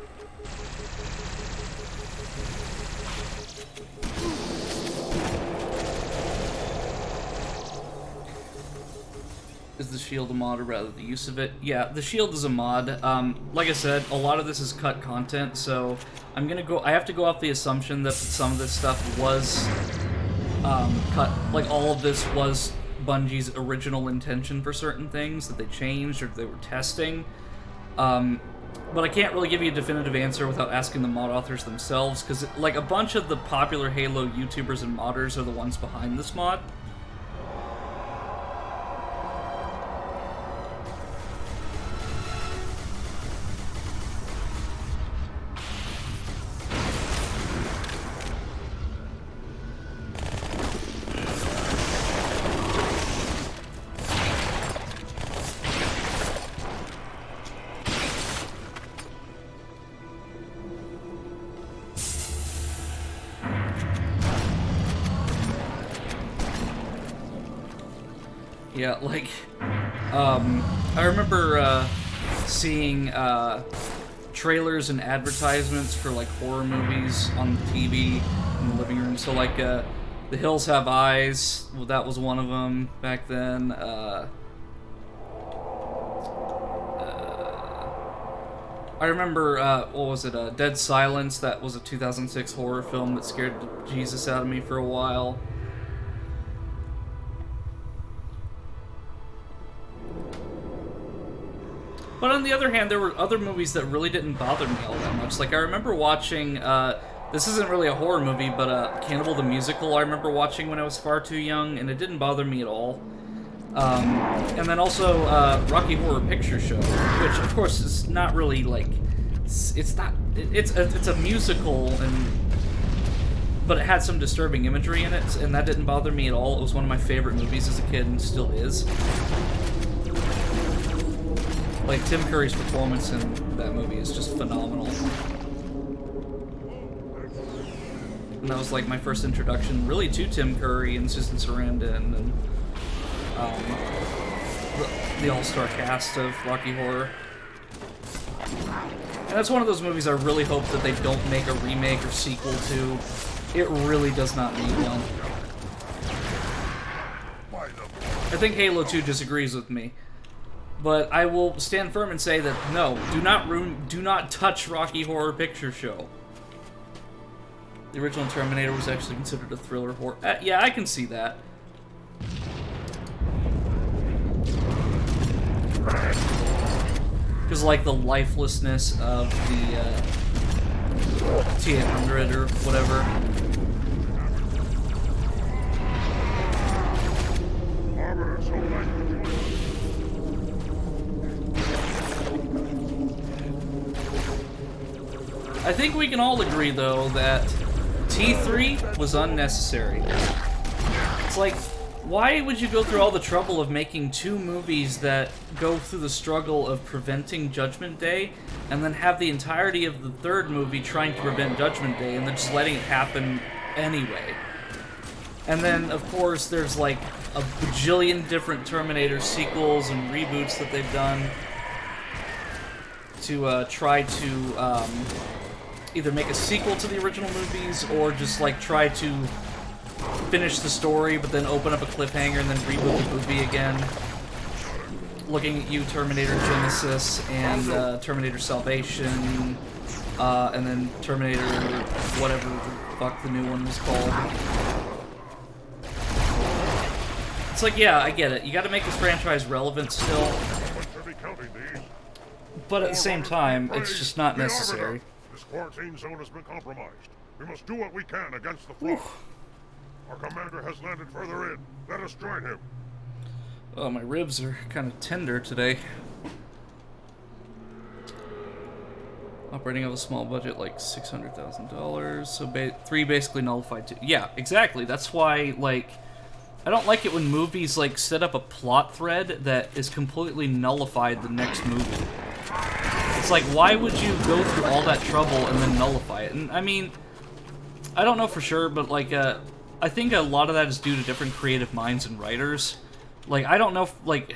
Is the shield a mod, or rather the use of it? Yeah, the shield is a mod. Like I said, a lot of this is cut content, so I have to go off the assumption that some of this stuff was cut. Like, all of this was Bungie's original intention for certain things that they changed or they were testing. But I can't really give you a definitive answer without asking the mod authors themselves, because, like, a bunch of the popular Halo YouTubers and modders are the ones behind this mod. Yeah, like, I remember seeing trailers and advertisements for, like, horror movies on the TV in the living room. So, like, The Hills Have Eyes, well, that was one of them back then. I remember, what was it, Dead Silence, that was a 2006 horror film that scared the Jesus out of me for a while. But on the other hand, there were other movies that really didn't bother me all that much. Like, I remember watching, this isn't really a horror movie, but Cannibal the Musical I remember watching when I was far too young, and it didn't bother me at all. And then also Rocky Horror Picture Show, which of course is not really, like, it's a musical, but it had some disturbing imagery in it, and that didn't bother me at all. It was one of my favorite movies as a kid, and still is. Like, Tim Curry's performance in that movie is just phenomenal. And that was, like, my first introduction, really, to Tim Curry and Susan Sarandon and the all-star cast of Rocky Horror. And that's one of those movies I really hope that they don't make a remake or sequel to. It really does not need one. I think Halo 2 disagrees with me. But I will stand firm and say that, no, do not touch Rocky Horror Picture Show. The original Terminator was actually considered a thriller horror. Yeah, I can see that. Because, like, the lifelessness of the T-800 or whatever. I think we can all agree, though, that T3 was unnecessary. It's like, why would you go through all the trouble of making two movies that go through the struggle of preventing Judgment Day, and then have the entirety of the third movie trying to prevent Judgment Day, and then just letting it happen anyway? And then, of course, there's like a bajillion different Terminator sequels and reboots that they've done to try to either make a sequel to the original movies, or just like try to finish the story, but then open up a cliffhanger and then reboot the movie again. Looking at you, Terminator Genesis and Terminator Salvation, and then Terminator whatever the fuck the new one was called. It's like, yeah, I get it. You gotta make this franchise relevant still, but at the same time, it's just not necessary. This quarantine zone has been compromised. We must do what we can against the flock. Our commander has landed further in. Let us join him. Oh, my ribs are kind of tender today. Operating of a small budget, like $600,000. So 3 basically nullified 2. Yeah, exactly. That's why, like, I don't like it when movies, like, set up a plot thread that is completely nullified the next movie. It's like, why would you go through all that trouble and then nullify it? And, I mean, I don't know for sure, but, like, I think a lot of that is due to different creative minds and writers. Like, I don't know if, like,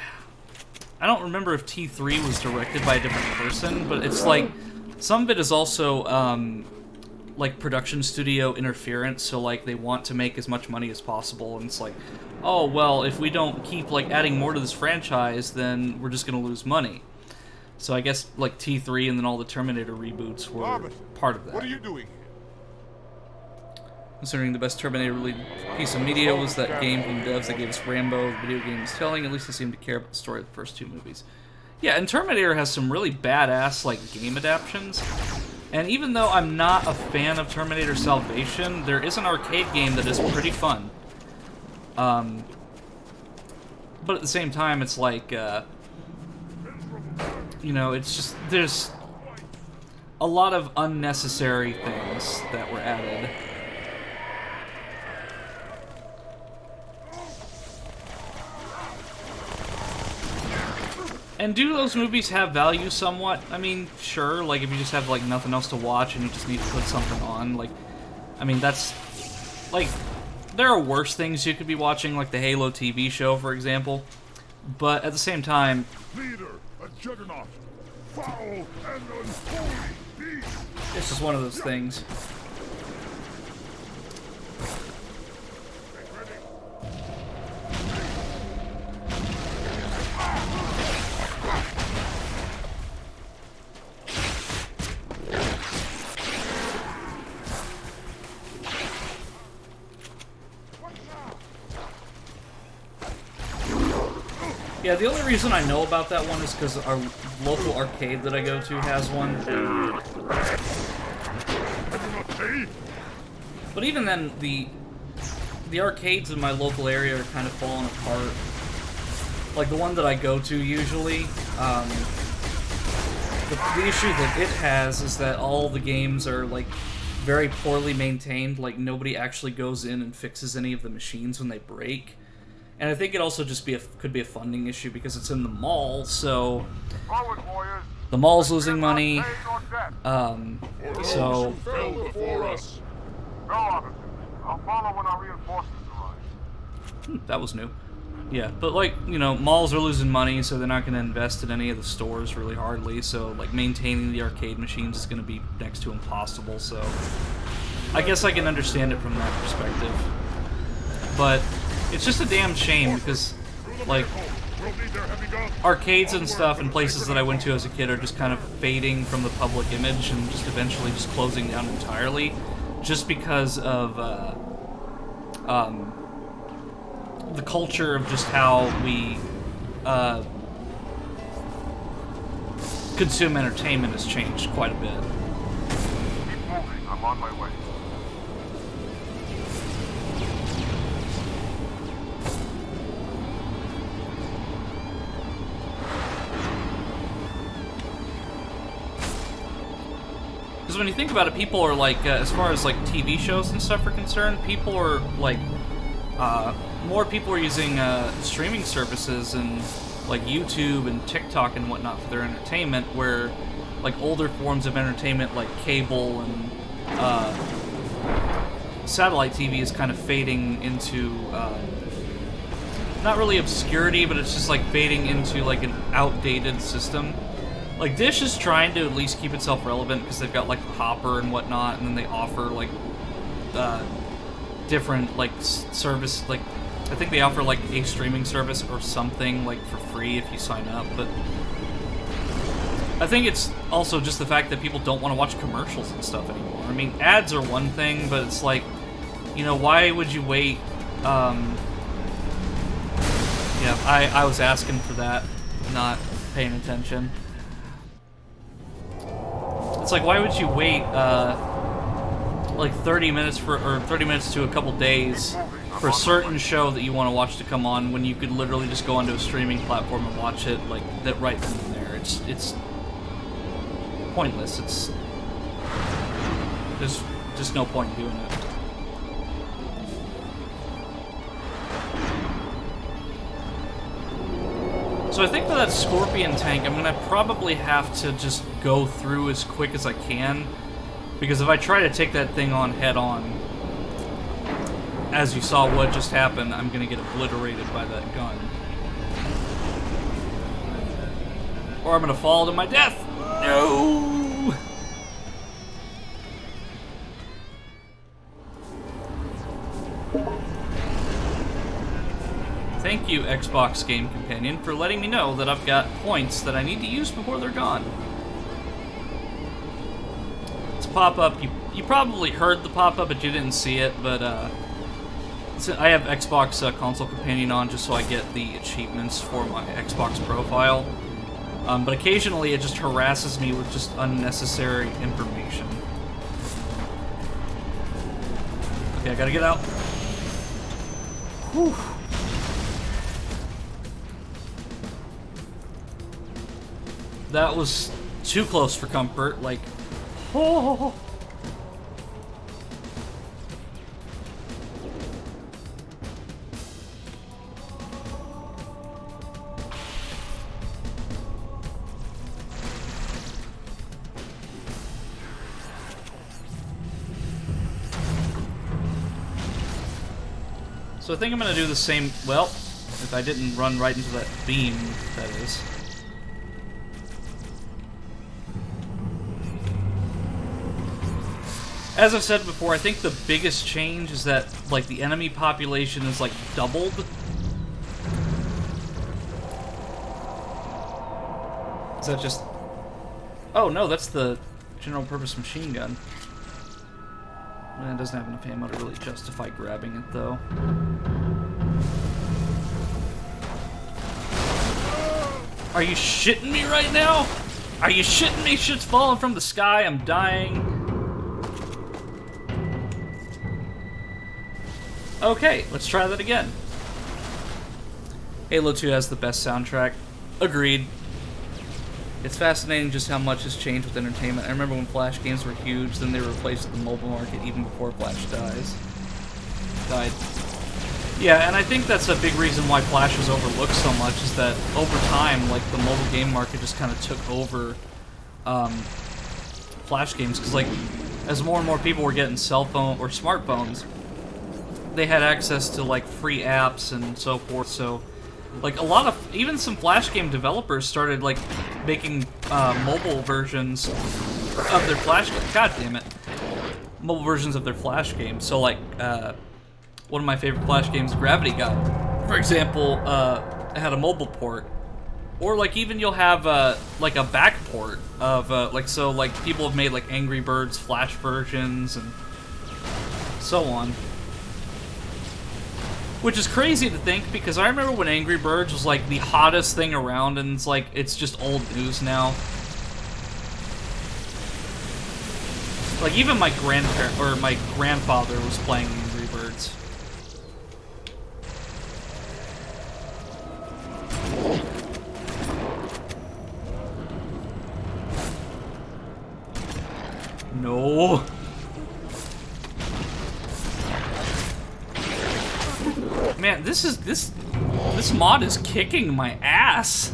I don't remember if T3 was directed by a different person, but it's like, some of it is also, like, production studio interference, so, like, they want to make as much money as possible, and it's like, oh, well, if we don't keep, like, adding more to this franchise, then we're just gonna lose money. So I guess, like, T3 and then all the Terminator reboots were part of that. What are you doing here? Considering the best Terminator-related piece of media was that game from devs that gave us Rambo, the video game is telling, at least they seem to care about the story of the first 2 movies. Yeah, and Terminator has some really badass, like, game adaptations. And even though I'm not a fan of Terminator Salvation, there is an arcade game that is pretty fun. But at the same time, it's like, you know, it's just, there's a lot of unnecessary things that were added. And do those movies have value somewhat? I mean, sure, like, if you just have, like, nothing else to watch and you just need to put something on, like, I mean, that's, like, there are worse things you could be watching, like the Halo TV show, for example, but at the same time... Leader, a juggernaut, foul and unholy beast. It's just one of those things. Yeah, the only reason I know about that one is because our local arcade that I go to has one. But even then, the arcades in my local area are kind of falling apart. Like the one that I go to usually, the issue that it has is that all the games are like very poorly maintained. Like nobody actually goes in and fixes any of the machines when they break. And I think it also just could be a funding issue because it's in the mall, so the mall's losing money. So Fell before us. No, officer. I'll follow when our reinforcements arrive. that was new. Yeah, but like, you know, malls are losing money, so they're not going to invest in any of the stores really hardly, so like maintaining the arcade machines is going to be next to impossible, so I guess I can understand it from that perspective. But it's just a damn shame because, like, arcades and stuff and places that I went to as a kid are just kind of fading from the public image and just eventually just closing down entirely just because of the culture of just how we consume entertainment has changed quite a bit. Keep moving. I'm on my way. Because when you think about it, people are like, as far as like TV shows and stuff are concerned, people are like, more people are using streaming services and like YouTube and TikTok and whatnot for their entertainment, where like older forms of entertainment like cable and satellite TV is kind of fading into not really obscurity, but it's just like fading into like an outdated system. Like Dish is trying to at least keep itself relevant because they've got like the Hopper and whatnot, and then they offer like different like service, like I think they offer like a streaming service or something like for free if you sign up. But I think it's also just the fact that people don't want to watch commercials and stuff anymore. I mean, ads are one thing, but it's like, you know, why would you wait? Yeah, I was asking for that, not paying attention. It's like, why would you wait like 30 minutes or 30 minutes to a couple days for a certain show that you want to watch to come on when you could literally just go onto a streaming platform and watch it like that right then and there? It's pointless. There's just no point in doing it. So I think for that Scorpion tank, I'm gonna probably have to just go through as quick as I can, because if I try to take that thing on head on, as you saw what just happened, I'm gonna get obliterated by that gun. Or I'm gonna fall to my death! No! Thank you, Xbox Game Companion, for letting me know that I've got points that I need to use before they're gone. It's a pop-up. You probably heard the pop-up, but you didn't see it, but I have Xbox Console Companion on just so I get the achievements for my Xbox profile. But occasionally it just harasses me with just unnecessary information. Okay, I gotta get out. Whew. That was too close for comfort, like, oh. So I think I'm gonna do the same, well, if I didn't run right into that beam, that is. As I've said before, I think the biggest change is that, like, the enemy population is, like, doubled. Is that just... Oh, no, that's the general purpose machine gun. It doesn't have enough ammo to really justify grabbing it, though. Are you shitting me right now? Are you shitting me? Shit's falling from the sky, I'm dying. Okay, let's try that again. Halo 2 has the best soundtrack. Agreed. It's fascinating just how much has changed with entertainment. I remember when Flash games were huge, then they were replaced with the mobile market even before Flash died. Yeah, and I think that's a big reason why Flash was overlooked so much, is that over time, like, the mobile game market just kind of took over Flash games, because, like, as more and more people were getting cell phone or smartphones, they had access to, like, free apps and so forth, so Like a lot of, even some Flash game developers started like making mobile versions of their Flash. God damn it, mobile versions of their Flash games. So like one of my favorite Flash games, Gravity Gun, for example, it had a mobile port. Or like even you'll have like a back port of like so like people have made like Angry Birds Flash versions and so on. Which is crazy to think, because I remember when Angry Birds was like the hottest thing around, and it's like, it's just old news now. Like, even my grandparent, or my grandfather was playing Angry Birds. No. Man, this mod is kicking my ass.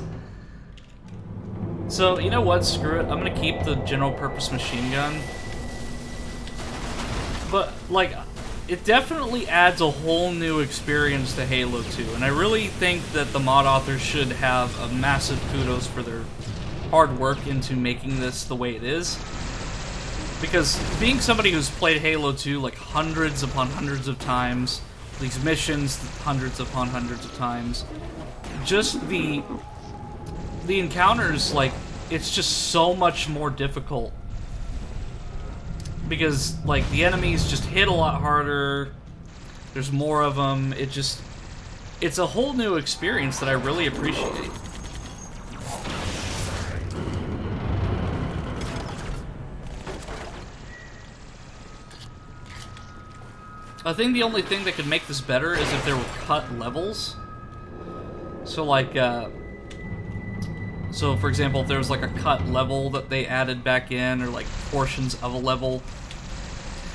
So, you know what? Screw it. I'm gonna keep the general purpose machine gun. But, like, it definitely adds a whole new experience to Halo 2. And I really think that the mod authors should have a massive kudos for their hard work into making this the way it is. Because being somebody who's played Halo 2 like hundreds upon hundreds of times, these missions hundreds upon hundreds of times, just the encounters, like, it's just so much more difficult. Because, like, the enemies just hit a lot harder, there's more of them, it's a whole new experience that I really appreciate. I think the only thing that could make this better is if there were cut levels. So like, so for example, if there was like a cut level that they added back in, or like portions of a level.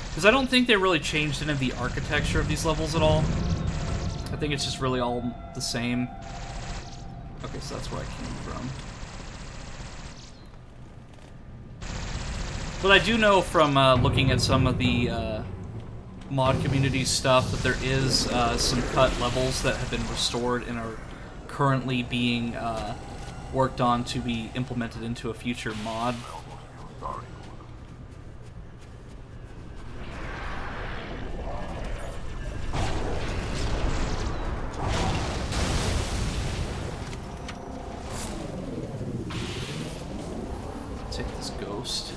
Because I don't think they really changed any of the architecture of these levels at all. I think it's just really all the same. Okay, so that's where I came from. But I do know from looking at some of the mod community stuff that there is some cut levels that have been restored and are currently being worked on to be implemented into a future mod. Take this ghost.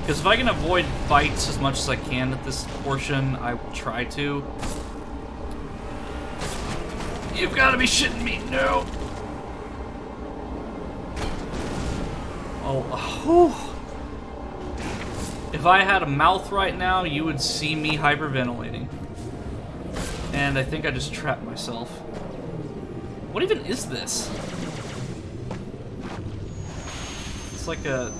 Because if I can avoid fights as much as I can at this portion, I will try to. You've got to be shitting me, no! Oh, if I had a mouth right now, you would see me hyperventilating. And I think I just trapped myself. What even is this? It's like a...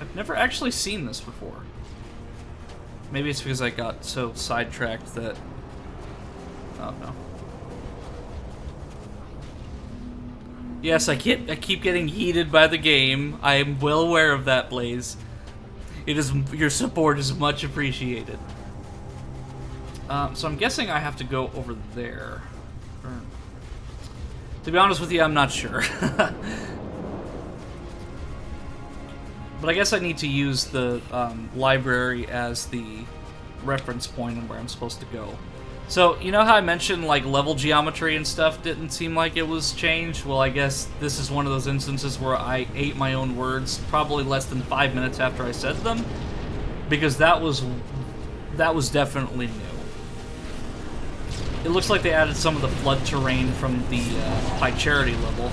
I've never actually seen this before. Maybe it's because I got so sidetracked that... Oh, no. Yes, I keep getting heated by the game. I am well aware of that, Blaze. Your support is much appreciated. So I'm guessing I have to go over there. To be honest with you, I'm not sure. But I guess I need to use the library as the reference point on where I'm supposed to go. So, you know how I mentioned, like, level geometry and stuff didn't seem like it was changed? Well, I guess this is one of those instances where I ate my own words probably less than 5 minutes after I said them, because that was definitely new. It looks like they added some of the flood terrain from the High Charity level.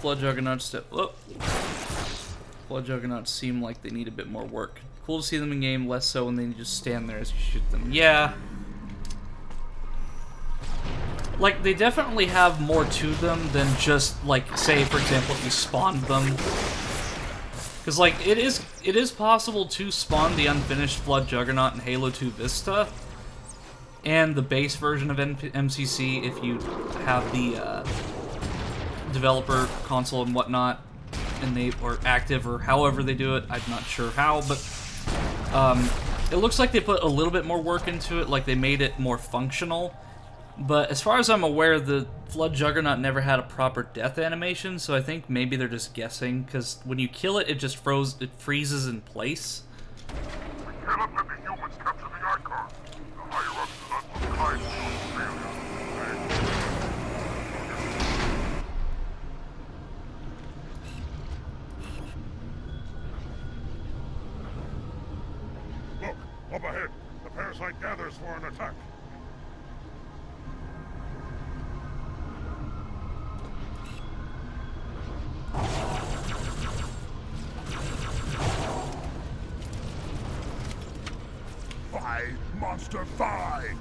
Flood Juggernauts Flood Juggernauts seem like they need a bit more work. Cool to see them in game, less so when they just stand there as you shoot them. Yeah. Like, they definitely have more to them than just, like, say, for example, if you spawned them. Because, like, it is possible to spawn the unfinished Flood Juggernaut in Halo 2 Vista, and the base version of MCC if you have the developer console and whatnot, and or active, or however they do it. I'm not sure how, but it looks like they put a little bit more work into it, like they made it more functional. But as far as I'm aware, the Flood Juggernaut never had a proper death animation, so I think maybe they're just guessing, because when you kill it, it just freezes in place. We cannot let the humans capture the icon. The higher-ups do not look kind to failure. Look, up ahead. The parasite gathers for an attack. Monster 5!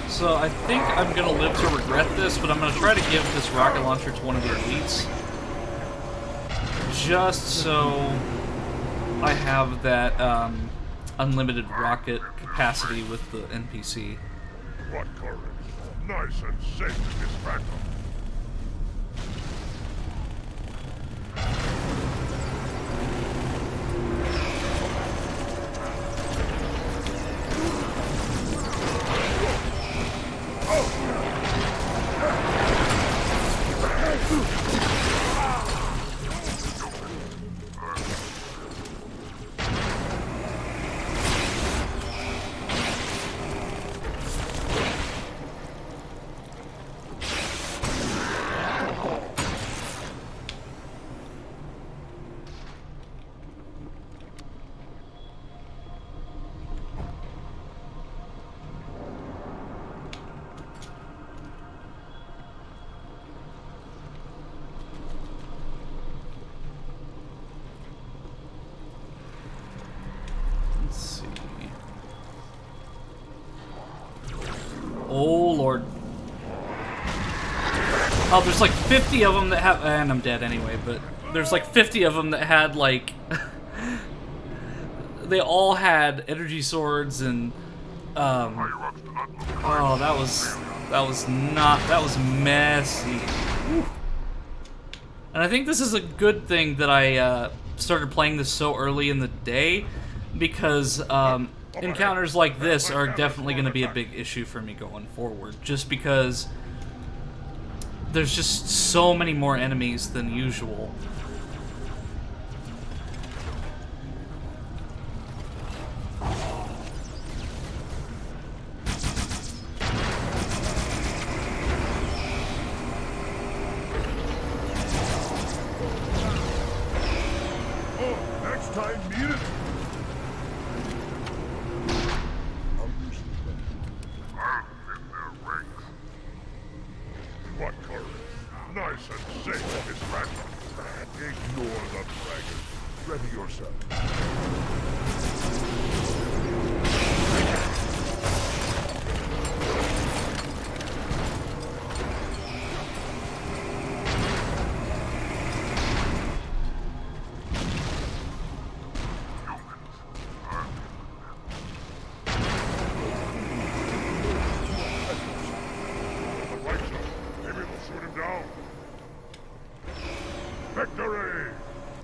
So I think I'm gonna live to regret this, but I'm gonna try to give this rocket launcher to one of the elites. Just so I have that unlimited rocket capacity with the NPC. What courage! Nice and safe in this phantom. Oh, Lord. Oh, there's like 50 of them that have... And I'm dead anyway, but... There's like 50 of them that had, like... they all had energy swords and... oh, that was messy. Whew. And I think this is a good thing that I started playing this so early in the day, because encounters like this are definitely going to be a big issue for me going forward, just because there's just so many more enemies than usual.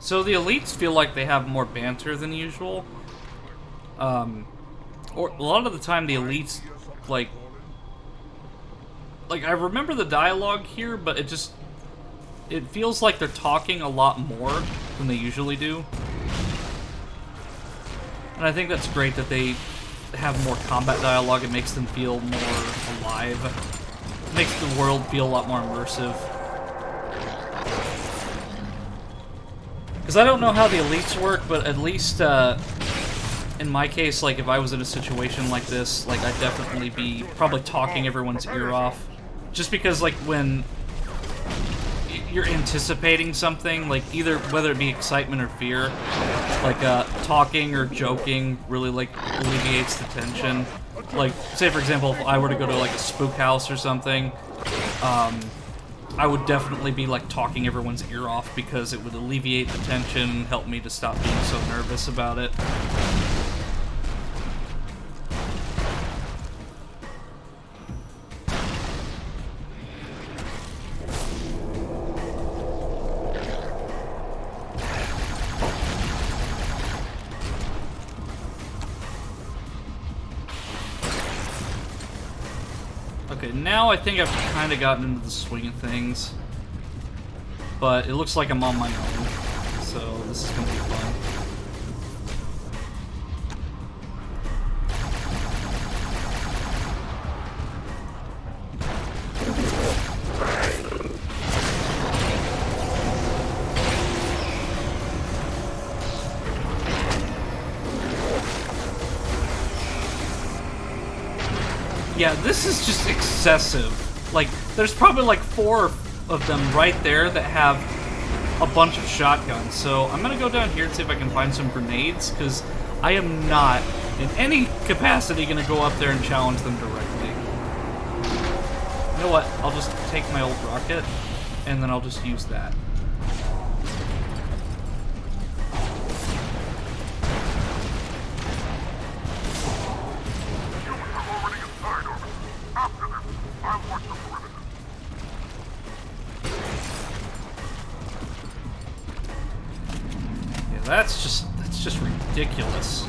So the elites feel like they have more banter than usual. Or a lot of the time the elites, like I remember the dialogue here, but it feels like they're talking a lot more than they usually do. And I think that's great that they have more combat dialogue. It makes them feel more alive. It makes the world feel a lot more immersive. Because I don't know how the elites work, but at least in my case, like if I was in a situation like this, like I'd definitely be probably talking everyone's ear off, Just because, like, when you're anticipating something, like, either whether it be excitement or fear, like, talking or joking really, like, alleviates the tension. Like, say, for example, if I were to go to, like, a spook house or something, I would definitely be, like, talking everyone's ear off because it would alleviate the tension, help me to stop being so nervous about it. Okay, now I think I've kind of gotten into the swing of things. But it looks like I'm on my own, so this is going to be fun. Yeah, this is just excessive. Like, there's probably like 4 of them right there that have a bunch of shotguns. So I'm gonna go down here and see if I can find some grenades, because I am not, in any capacity, gonna go up there and challenge them directly. You know what? I'll just take my old rocket, and then I'll just use that. That's just ridiculous.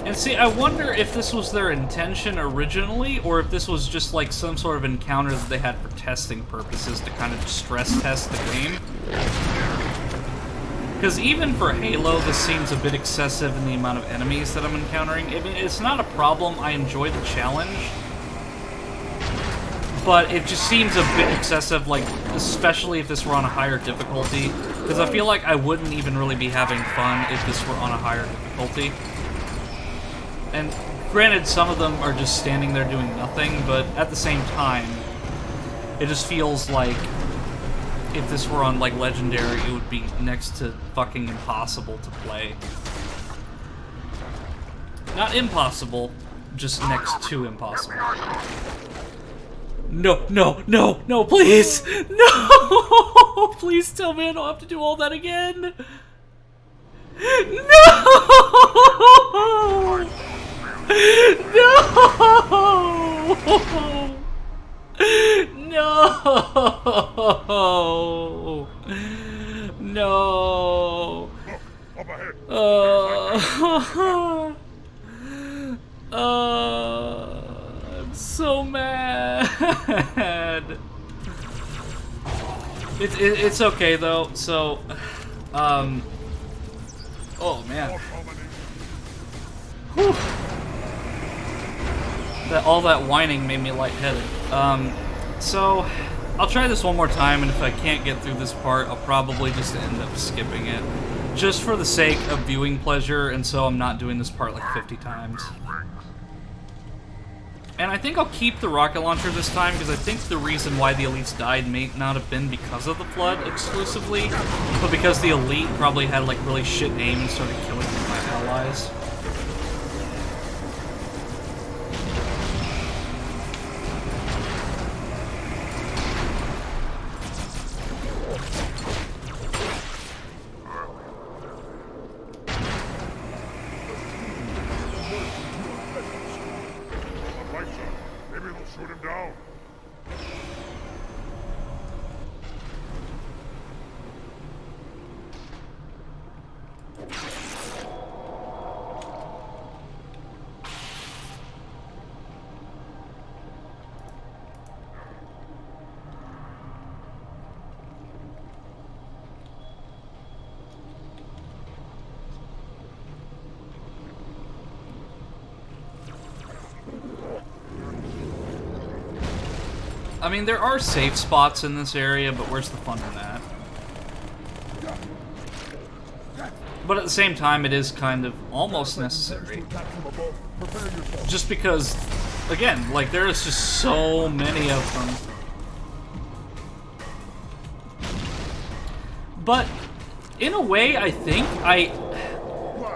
And see, I wonder if this was their intention originally, or if this was just like some sort of encounter that they had for testing purposes to kind of stress test the game. Because even for Halo, this seems a bit excessive in the amount of enemies that I'm encountering. I mean, it's not a problem, I enjoy the challenge. But it just seems a bit excessive, like, especially if this were on a higher difficulty. Because I feel like I wouldn't even really be having fun if this were on a higher difficulty. And granted, some of them are just standing there doing nothing, but at the same time, it just feels like if this were on, like, Legendary, it would be next to fucking impossible to play. Not impossible, just next to impossible. No, no, no, no, please! No! Please tell me I don't have to do all that again! No! No! No! No! I'm so mad. It's okay though. So, oh man. Whew. All that whining made me lightheaded. So I'll try this one more time, and if I can't get through this part, I'll probably just end up skipping it, just for the sake of viewing pleasure, and so I'm not doing this part like 50 times. And I think I'll keep the rocket launcher this time, because I think the reason why the elites died may not have been because of the flood exclusively, but because the elite probably had like really shit aim and started killing my allies. I mean, there are safe spots in this area, but where's the fun in that? But at the same time, it is kind of almost necessary. Just because, again, like, there's just so many of them. But, in a way, I think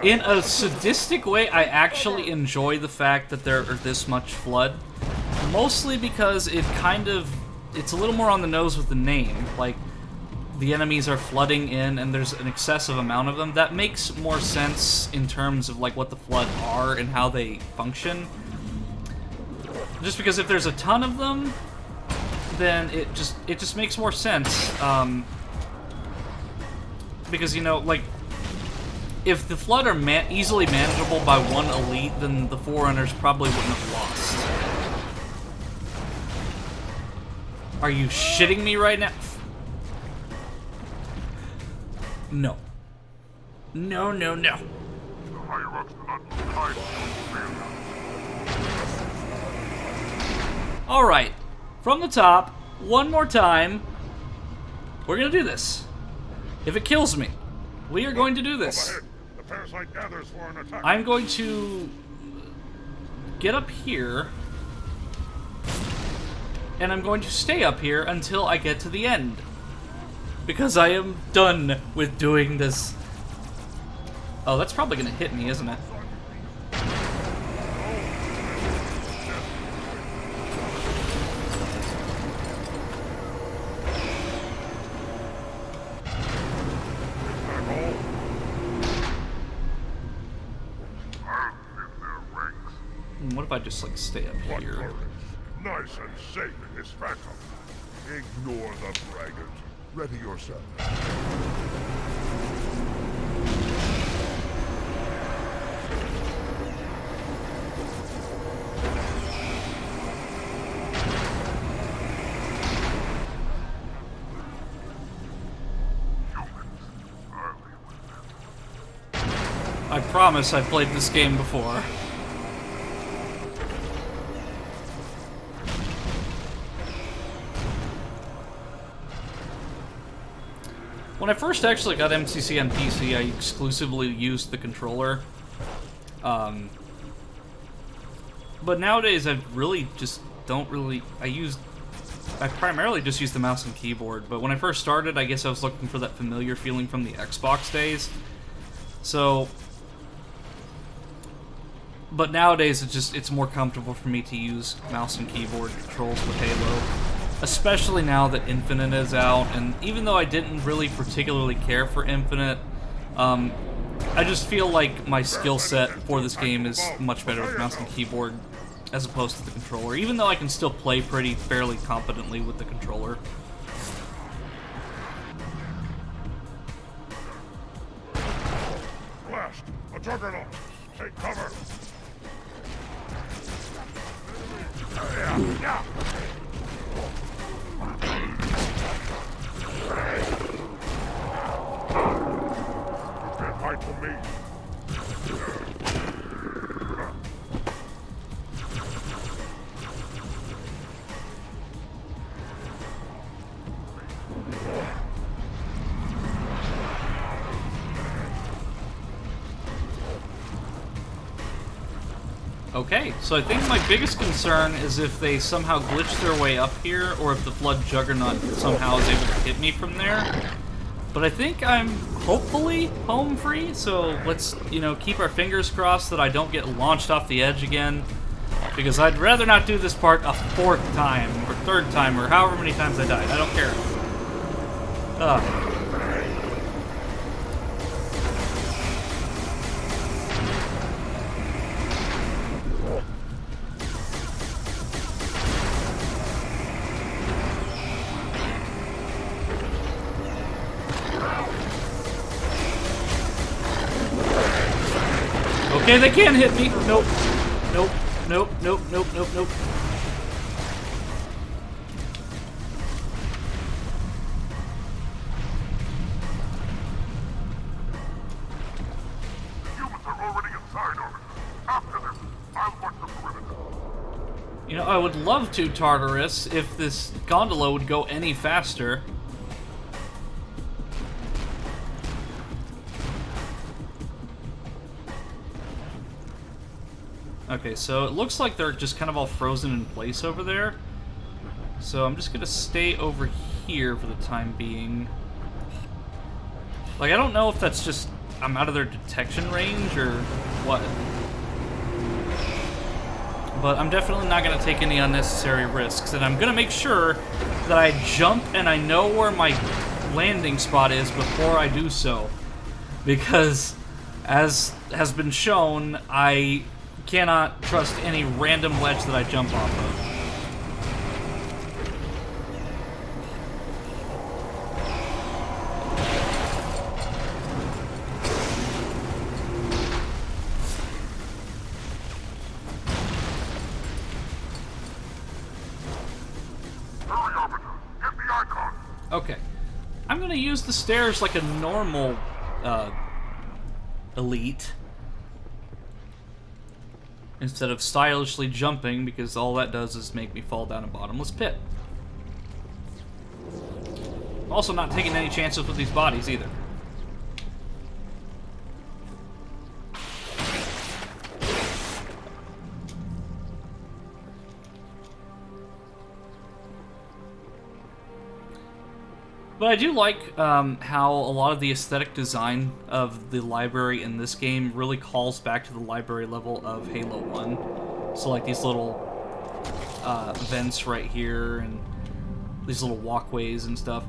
in a sadistic way, I actually enjoy the fact that there are this much flood. Mostly because it kind of, it's a little more on the nose with the name. Like, the enemies are flooding in and there's an excessive amount of them. That makes more sense in terms of, like, what the flood are and how they function. Just because if there's a ton of them, then it just makes more sense. Because, you know, like, if the Flood are easily manageable by one elite, then the Forerunners probably wouldn't have lost. Are you shitting me right now? No. No, no, no. Alright. From the top, one more time. We're gonna do this. If it kills me, we are going to do this. The parasite gathers for an attack. I'm going to get up here, and I'm going to stay up here until I get to the end. Because I am done with doing this. Oh, that's probably going to hit me, isn't it? What if I just, like, stay up here? Nice and safe in his phantom. Ignore the braggart. Ready yourself. I promise I've played this game before. When I first actually got MCC on PC, I exclusively used the controller. But nowadays, I really just don't really... I primarily just use the mouse and keyboard. But when I first started, I guess I was looking for that familiar feeling from the Xbox days. So... But nowadays, it's more comfortable for me to use mouse and keyboard controls with Halo. Especially now that Infinite is out, and even though I didn't really particularly care for Infinite, I just feel like my skill set for this game is much better with mouse and keyboard as opposed to the controller, even though I can still play fairly competently with the controller. Blast! A juggernaut! Take cover! Yeah. Can't hide from me. Okay, so I think my biggest concern is if they somehow glitch their way up here, or if the Flood Juggernaut somehow is able to hit me from there. But I think I'm hopefully home free, so let's, you know, keep our fingers crossed that I don't get launched off the edge again. Because I'd rather not do this part a fourth time, or third time, or however many times I died. I don't care. Ugh. Okay, they can't hit me. Nope. Nope. Nope. Nope. Nope. Nope. Nope. Humans are already inside of it. After them, I'll watch the perimeter. You know, I would love to, Tartarus, if this gondola would go any faster. Okay, so it looks like they're just kind of all frozen in place over there. So I'm just gonna stay over here for the time being. Like, I don't know if that's just I'm out of their detection range or what. But I'm definitely not gonna take any unnecessary risks, and I'm gonna make sure that I jump and I know where my landing spot is before I do so. Because, as has been shown, I cannot trust any random ledge that I jump off of. Hurry, Arbiter. Get the icon. Okay. I'm gonna use the stairs like a normal, elite. Instead of stylishly jumping, because all that does is make me fall down a bottomless pit. Also not taking any chances with these bodies either. But I do like how a lot of the aesthetic design of the library in this game really calls back to the library level of Halo 1. So like these little vents right here and these little walkways and stuff.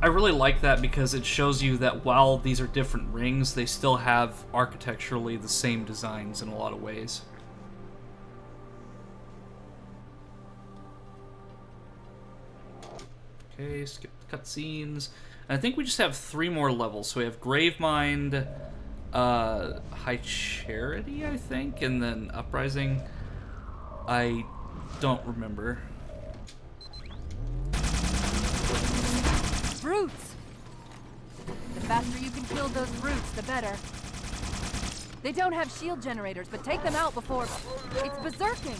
I really like that because it shows you that while these are different rings, they still have architecturally the same designs in a lot of ways. Okay, skip cutscenes. I think we just have 3 more levels. So we have Gravemind, High Charity, I think, and then Uprising. I don't remember. Brutes! The faster you can kill those brutes, the better. They don't have shield generators, but take them out before... It's berserking!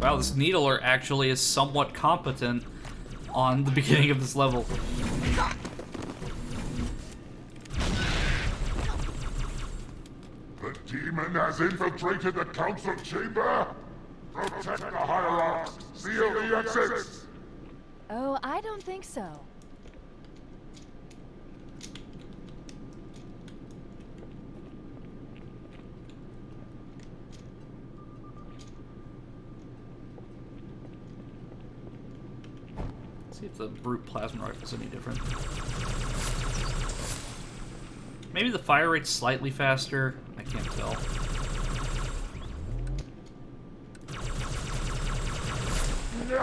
Wow, this Needler actually is somewhat competent on the beginning of this level. The demon has infiltrated the council chamber. Protect the hierarchs. Seal the exits. Oh, I don't think so. See if the brute plasma rifle is any different. Maybe the fire rate's slightly faster. I can't tell. No!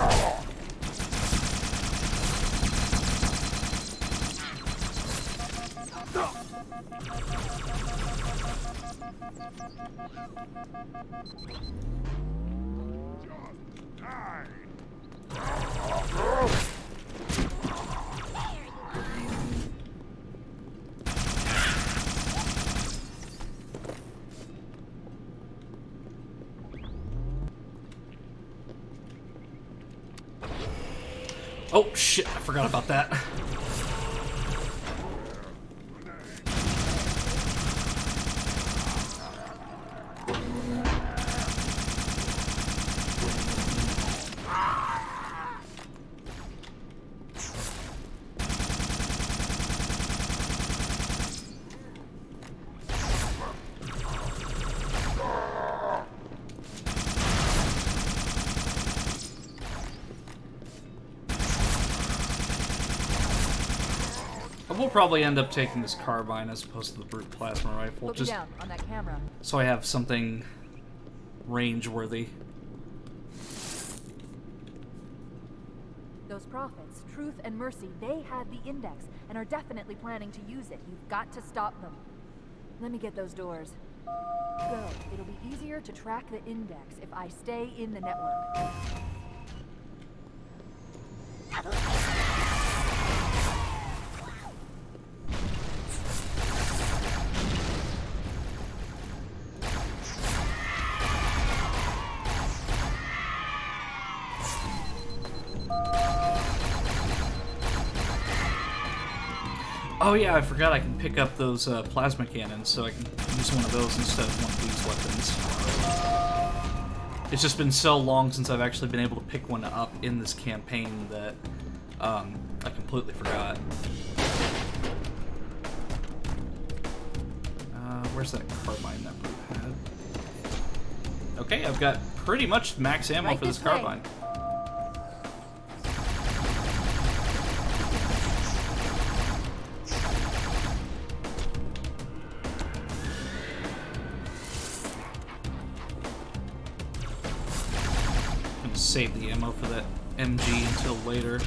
Just die! Oh shit, I forgot about that. We'll probably end up taking this carbine as opposed to the brute plasma rifle, Put me just down on that camera. so I have something range-worthy. Those prophets, Truth and Mercy, they had the index and are definitely planning to use it. You've got to stop them. Let me get those doors. Go. It'll be easier to track the index if I stay in the network. Oh yeah, I forgot I can pick up those plasma cannons, so I can use one of those instead of one of these weapons. It's just been so long since I've actually been able to pick one up in this campaign that I completely forgot. Where's that carbine that Brute had? Okay, I've got pretty much max ammo Right for this this way. carbine. I'm gonna save the ammo for that MG until later.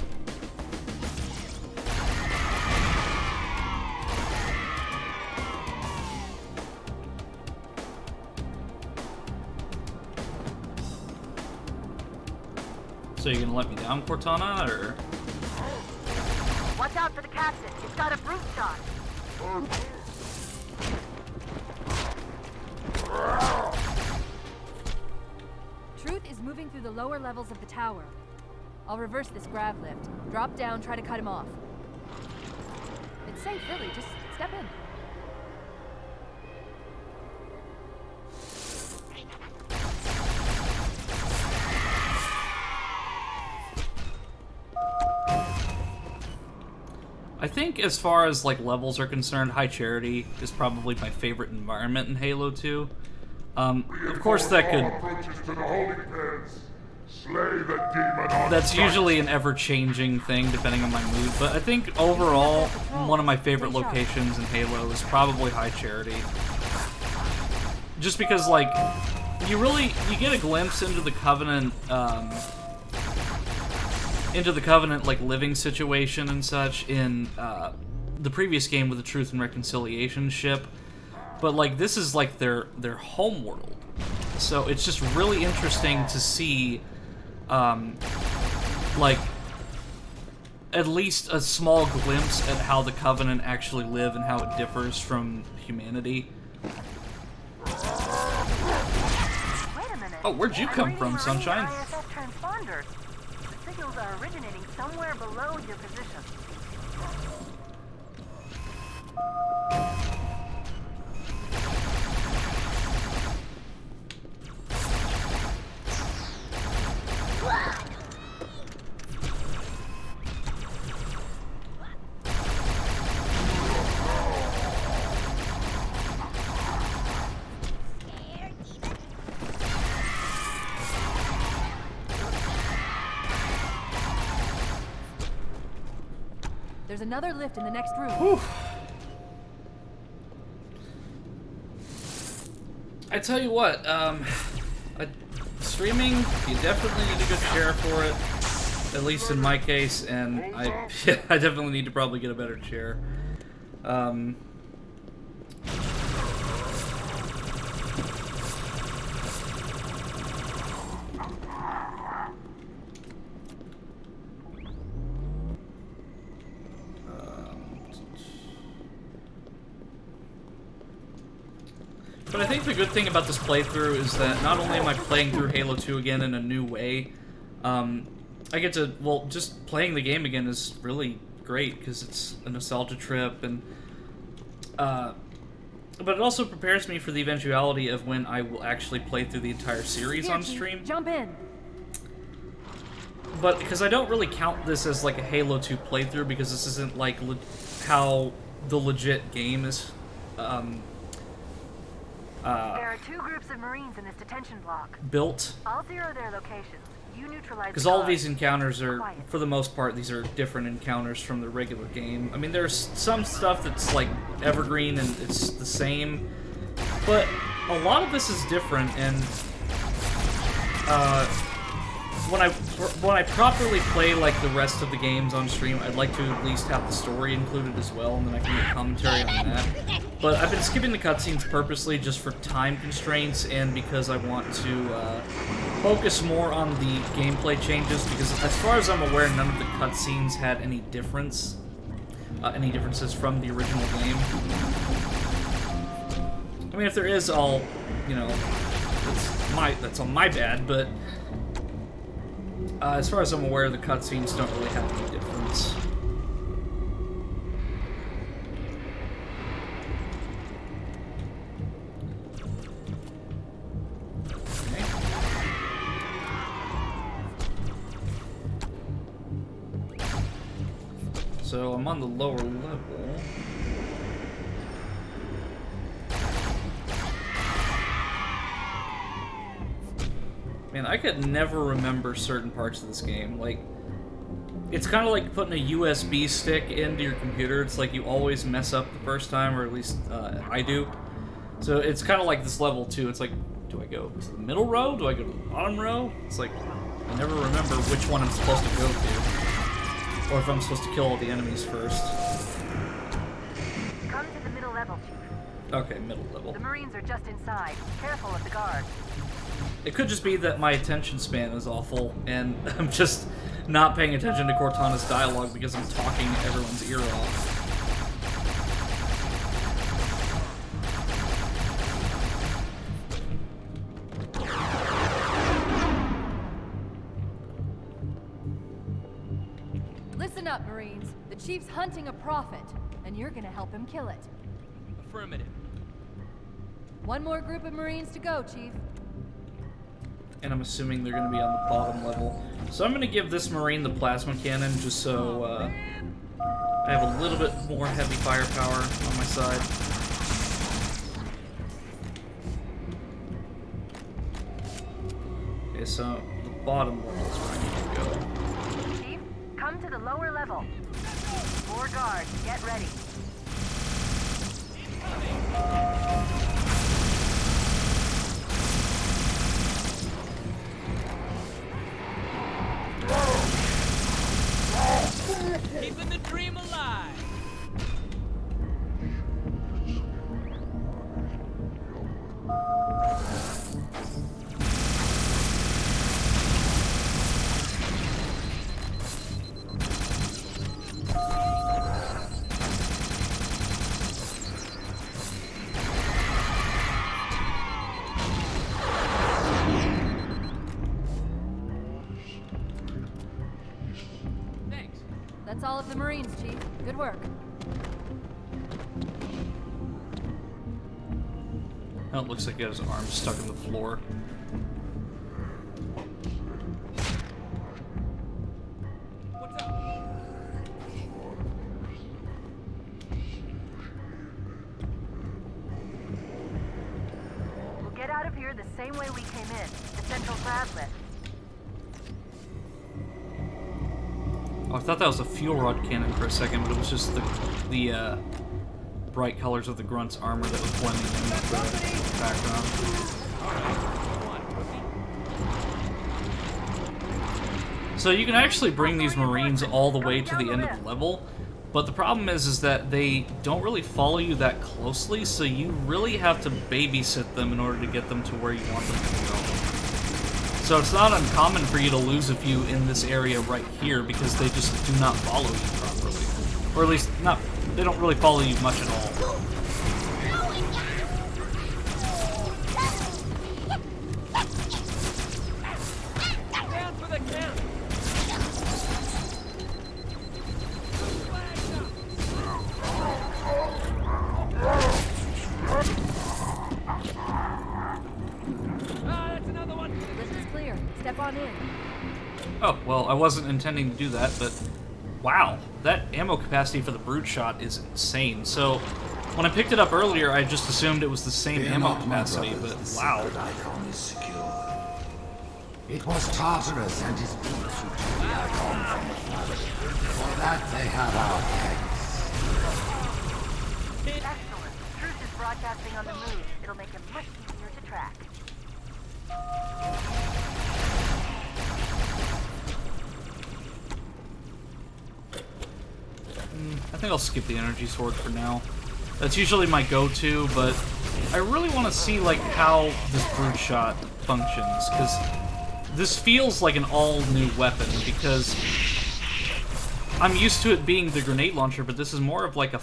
So you're gonna let me down, Cortana, or? Watch out for the captain. It's got a brute shot. Truth is moving through the lower levels of the tower. I'll reverse this grav lift. Drop down, try to cut him off. It's safe, really. Just step in. I think as far as like levels are concerned, High Charity is probably my favorite environment in Halo 2. Of course that could... Approaches to the holding pens. Slay the demon on That's sight. usually an ever-changing thing depending on my mood, but I think overall one of my favorite locations in Halo is probably High Charity. Just because like you get a glimpse into the Covenant like living situation and such in the previous game with the Truth and Reconciliation ship, but like this is like their home world, so it's just really interesting to see like at least a small glimpse at how the Covenant actually live and how it differs from humanity. Wait a minute. Oh, where'd you come from, Sunshine? ISS transponders. The signals are originating somewhere below your position. There's another lift in the next room. Whew. I tell you what, streaming, you definitely need a good chair for it, at least in my case, and I definitely need to probably get a better chair. But I think the good thing about this playthrough is that not only am I playing through Halo 2 again in a new way, I get to, well, just playing the game again is really great because it's a nostalgia trip, and but it also prepares me for the eventuality of when I will actually play through the entire series Here, on Chief, stream. Jump in. But because I don't really count this as like a Halo 2 playthrough because this isn't like how the legit game is. There are two groups of Marines in this detention block. Built. I'll zero their locations. You neutralize Because the all of guards. these encounters are, Quiet. for the most part, these are different encounters from the regular game. I mean, there's some stuff that's like evergreen and it's the same, but a lot of this is different. And when I properly play like the rest of the games on stream, I'd like to at least have the story included as well, and then I can get commentary on that. But I've been skipping the cutscenes purposely just for time constraints and because I want to focus more on the gameplay changes, because as far as I'm aware, none of the cutscenes had any differences from the original game. I mean, if there is, I'll, you know, that's on my bad, but as far as I'm aware, the cutscenes don't really have any difference. So I'm on the lower level. Man, I could never remember certain parts of this game. Like, it's kind of like putting a USB stick into your computer. It's like you always mess up the first time, or at least I do. So it's kind of like this level too. It's like, do I go to the middle row? Do I go to the bottom row? It's like, I never remember which one I'm supposed to go to. Or if I'm supposed to kill all the enemies first. Come to the middle level, Chief. Okay, middle level. The Marines are just inside. Careful of the guards. It could just be that my attention span is awful, and I'm just not paying attention to Cortana's dialogue because I'm talking everyone's ear off. Listen up, Marines. The Chief's hunting a prophet, and you're gonna help him kill it. Affirmative. One more group of Marines to go, Chief. And I'm assuming they're going to be on the bottom level. So I'm going to give this Marine the plasma cannon just so I have a little bit more heavy firepower on my side. Okay, so the bottom level is where I need to go. Chief, come to the lower level. 4 guards, get ready. Keeping the dream alive. Thanks. That's all of the Marines, Chief. Good work. Oh, it looks like he has his arm stuck in the floor. What's up? We'll get out of here the same way we came in. The central grab lift. Oh, I thought that was a fuel rod cannon for a second, but it was just the bright colors of the Grunt's armor that was blending in with the background. So you can actually bring these Marines all the way to the end of the level, but the problem is that they don't really follow you that closely, so you really have to babysit them in order to get them to where you want them to go. So it's not uncommon for you to lose a few in this area right here because they just do not follow you properly. Or at least, they don't really follow you much at all. Down for the count. That's another one. Lift is clear. Step on in. Oh, well, I wasn't intending to do that, but wow, that ammo capacity for the brute shot is insane. So when I picked it up earlier, I just assumed it was the same ammo capacity, but wow. The icon is secure. It was Tartarus and his people who took the icon from the planet. For that they have our thanks. Excellent. Truth is broadcasting on the move. It'll make him much easier to track. I think I'll skip the energy sword for now. That's usually my go-to, but I really want to see like how this brute shot functions, because this feels like an all-new weapon, because I'm used to it being the grenade launcher, but this is more of like a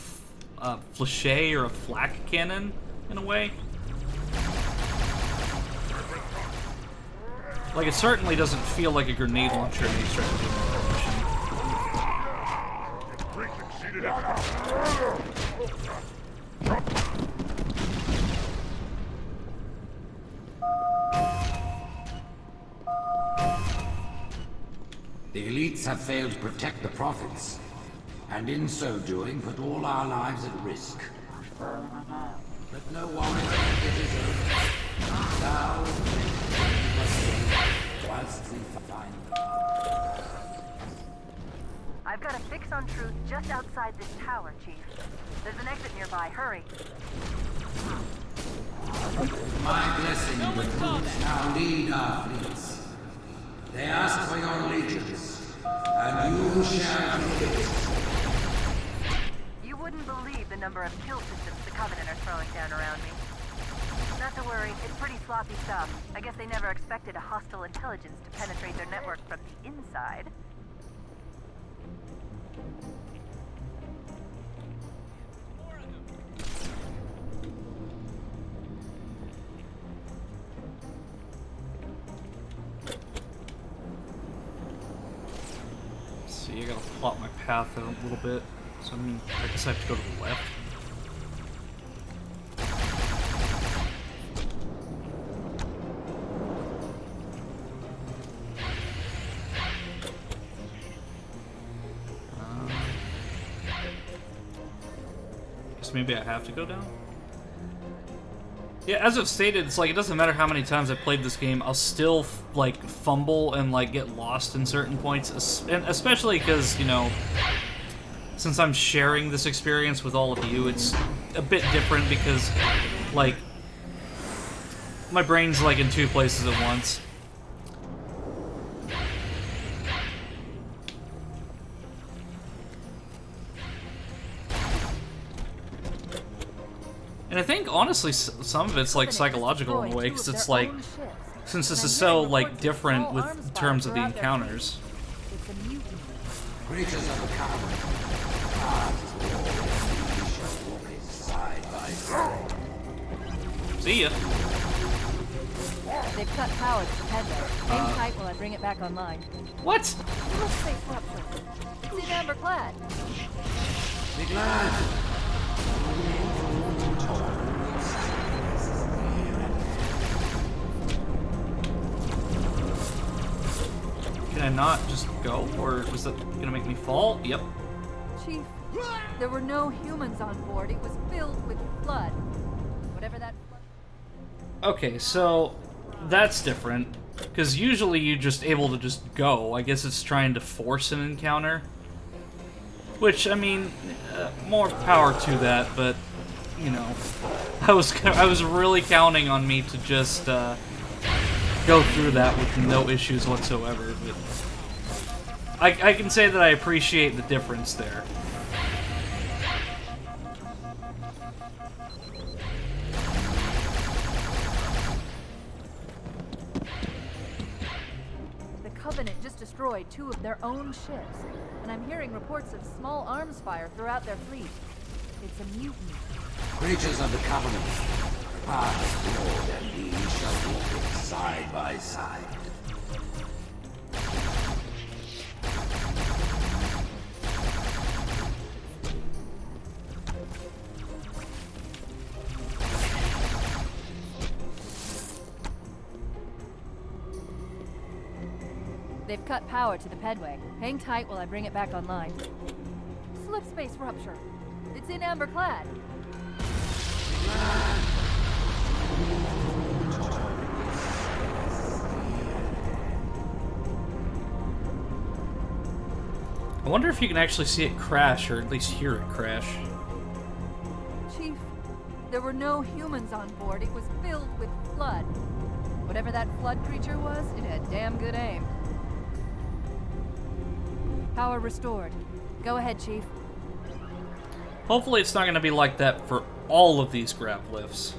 flèche or a flak cannon, in a way. Like, it certainly doesn't feel like a grenade launcher in any stretch of the imagination. We succeeded in The elites have failed to protect the prophets. and in so doing put all our lives at risk. But no warrior it is over. Thou whilst we find the I've got a fix on Truth just outside this tower, Chief. There's an exit nearby. Hurry. My blessing with troops now lead our fleets. They ask for your allegiance, and you shall give it. You wouldn't believe the number of kill systems the Covenant are throwing down around me. Not to worry, it's pretty sloppy stuff. I guess they never expected a hostile intelligence to penetrate their network from the inside. See, I gotta plot my path out a little bit. So I mean, I guess I have to go to the left. Guess maybe I have to go down? Yeah, as I've stated, it's like it doesn't matter how many times I've played this game, I'll still like fumble and like get lost in certain points, and especially because, you know, since I'm sharing this experience with all of you, it's a bit different because like my brain's like in two places at once. And I think, honestly, some of it's, like, psychological in a way, because it's, like, since this is so, like, different with terms of the encounters. Creatures of the Covenant, side by side. See ya. They've cut power to the headway. Hang tight while I bring it back online. What? Let's say rupture. It's in amber clad. Be glad. Can I not just go, or is that gonna make me fall? Yep. Chief, there were no humans on board. It was filled with blood. Whatever that... Okay, so that's different, because usually you're just able to just go. I guess it's trying to force an encounter. Which, I mean, more power to that, but, you know, I was really counting on me to just go through that with no issues whatsoever, but I can say that I appreciate the difference there. The Covenant just destroyed 2 of their own ships, and I'm hearing reports of small arms fire throughout their fleet. It's a mutiny. Creatures of the Covenant, past, Lord, and we shall walk it side by side. They've cut power to the pedway. Hang tight while I bring it back online. Slip space rupture. It's in amber clad. I wonder if you can actually see it crash, or at least hear it crash. Chief, there were no humans on board. It was filled with flood. Whatever that flood creature was, it had damn good aim. Power restored. Go ahead, Chief. Hopefully it's not going to be like that for all of these grav lifts.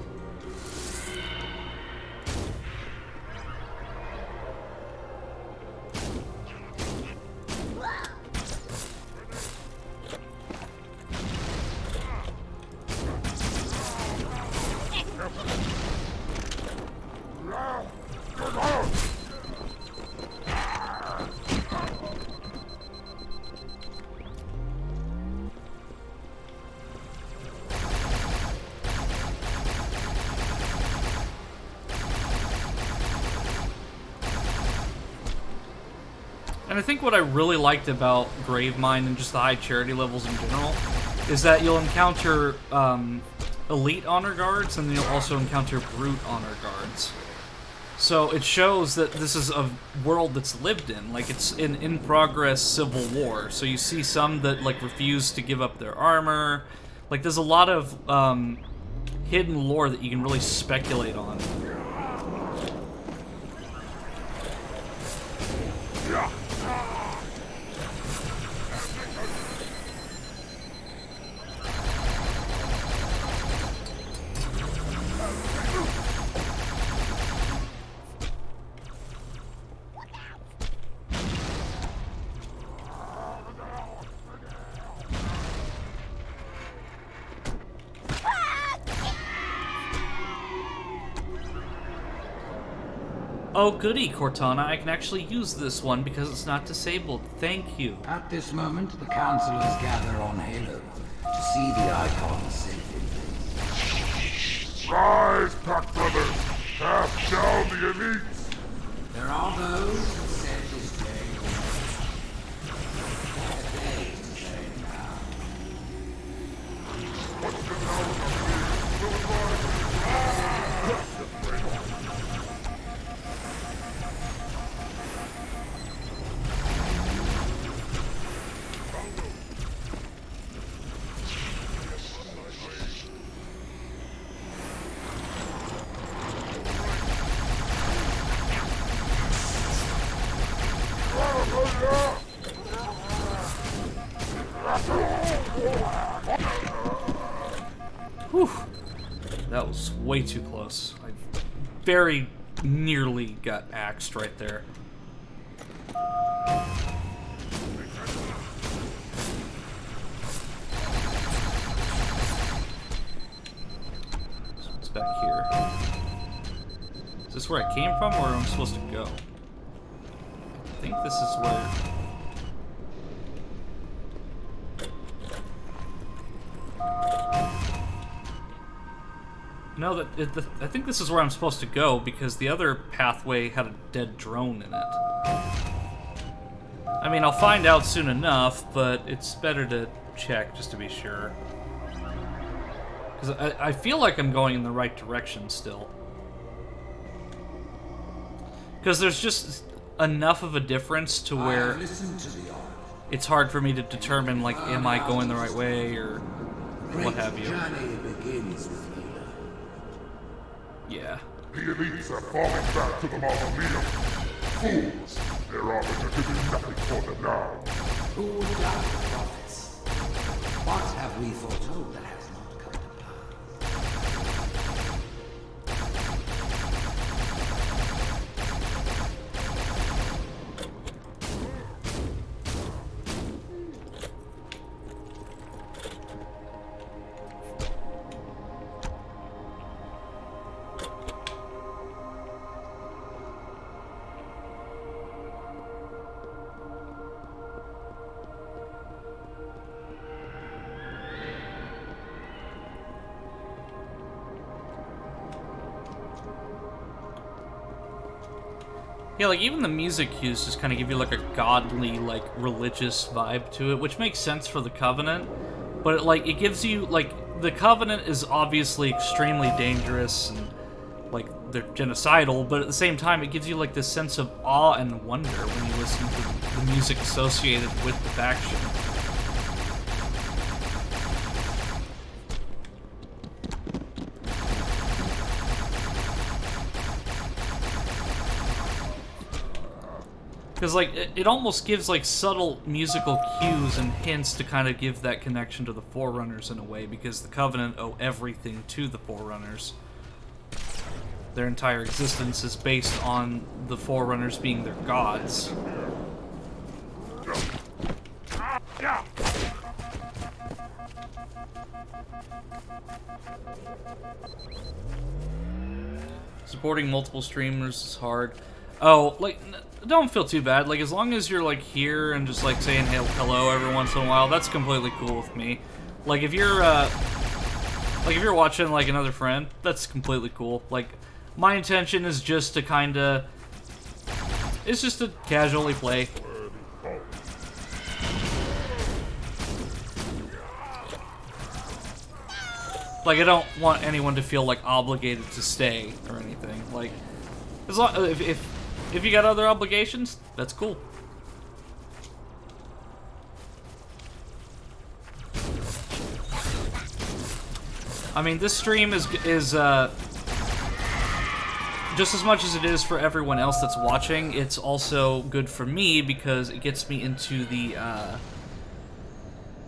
And I think what I really liked about Gravemind and just the high charity levels in general is that you'll encounter elite honor guards, and then you'll also encounter brute honor guards. So it shows that this is a world that's lived in. Like, it's an in-progress civil war. So you see some that, like, refuse to give up their armor. Like, there's a lot of hidden lore that you can really speculate on. Oh goody, Cortana, I can actually use this one because it's not disabled. Thank you. At this moment, the councillors gather on Halo to see the icon safely. Rise, Pack Brothers! Cast down the elites! There are those who said this day was a day to say now. What's the now of the will advise Whew. That was way too close. I very nearly got axed right there. So what's back here? Is this where I came from, or where I'm supposed to go? I think this is where... No, I think this is where I'm supposed to go, because the other pathway had a dead drone in it. I mean, I'll find out soon enough, but it's better to check just to be sure. Because I feel like I'm going in the right direction still. Because there's just enough of a difference to where it's hard for me to determine, like, am I going the right way, or what have you. Yeah. the elites have fallen back to the mausoleum? Fools! Their arbiter can do nothing for them now. Who would doubt the prophets? What have we foretold that has not come to pass? Yeah, like, even the music cues just kind of give you, like, a godly, like, religious vibe to it, which makes sense for the Covenant, but, it gives you, like, the Covenant is obviously extremely dangerous, and, like, they're genocidal, but at the same time, it gives you, like, this sense of awe and wonder when you listen to the music associated with the faction. Because, like, it almost gives, like, subtle musical cues and hints to kind of give that connection to the Forerunners in a way, because the Covenant owe everything to the Forerunners. Their entire existence is based on the Forerunners being their gods. Supporting multiple streamers is hard. Oh, like, don't feel too bad. Like, as long as you're, like, here and just, like, saying hello every once in a while, that's completely cool with me. Like, if you're watching, like, another friend, that's completely cool. Like, my intention is just to kinda... It's just to casually play. Like, I don't want anyone to feel, like, obligated to stay or anything. Like, as long, if you got other obligations, that's cool. I mean, this stream is just as much as it is for everyone else that's watching, it's also good for me because it gets me into the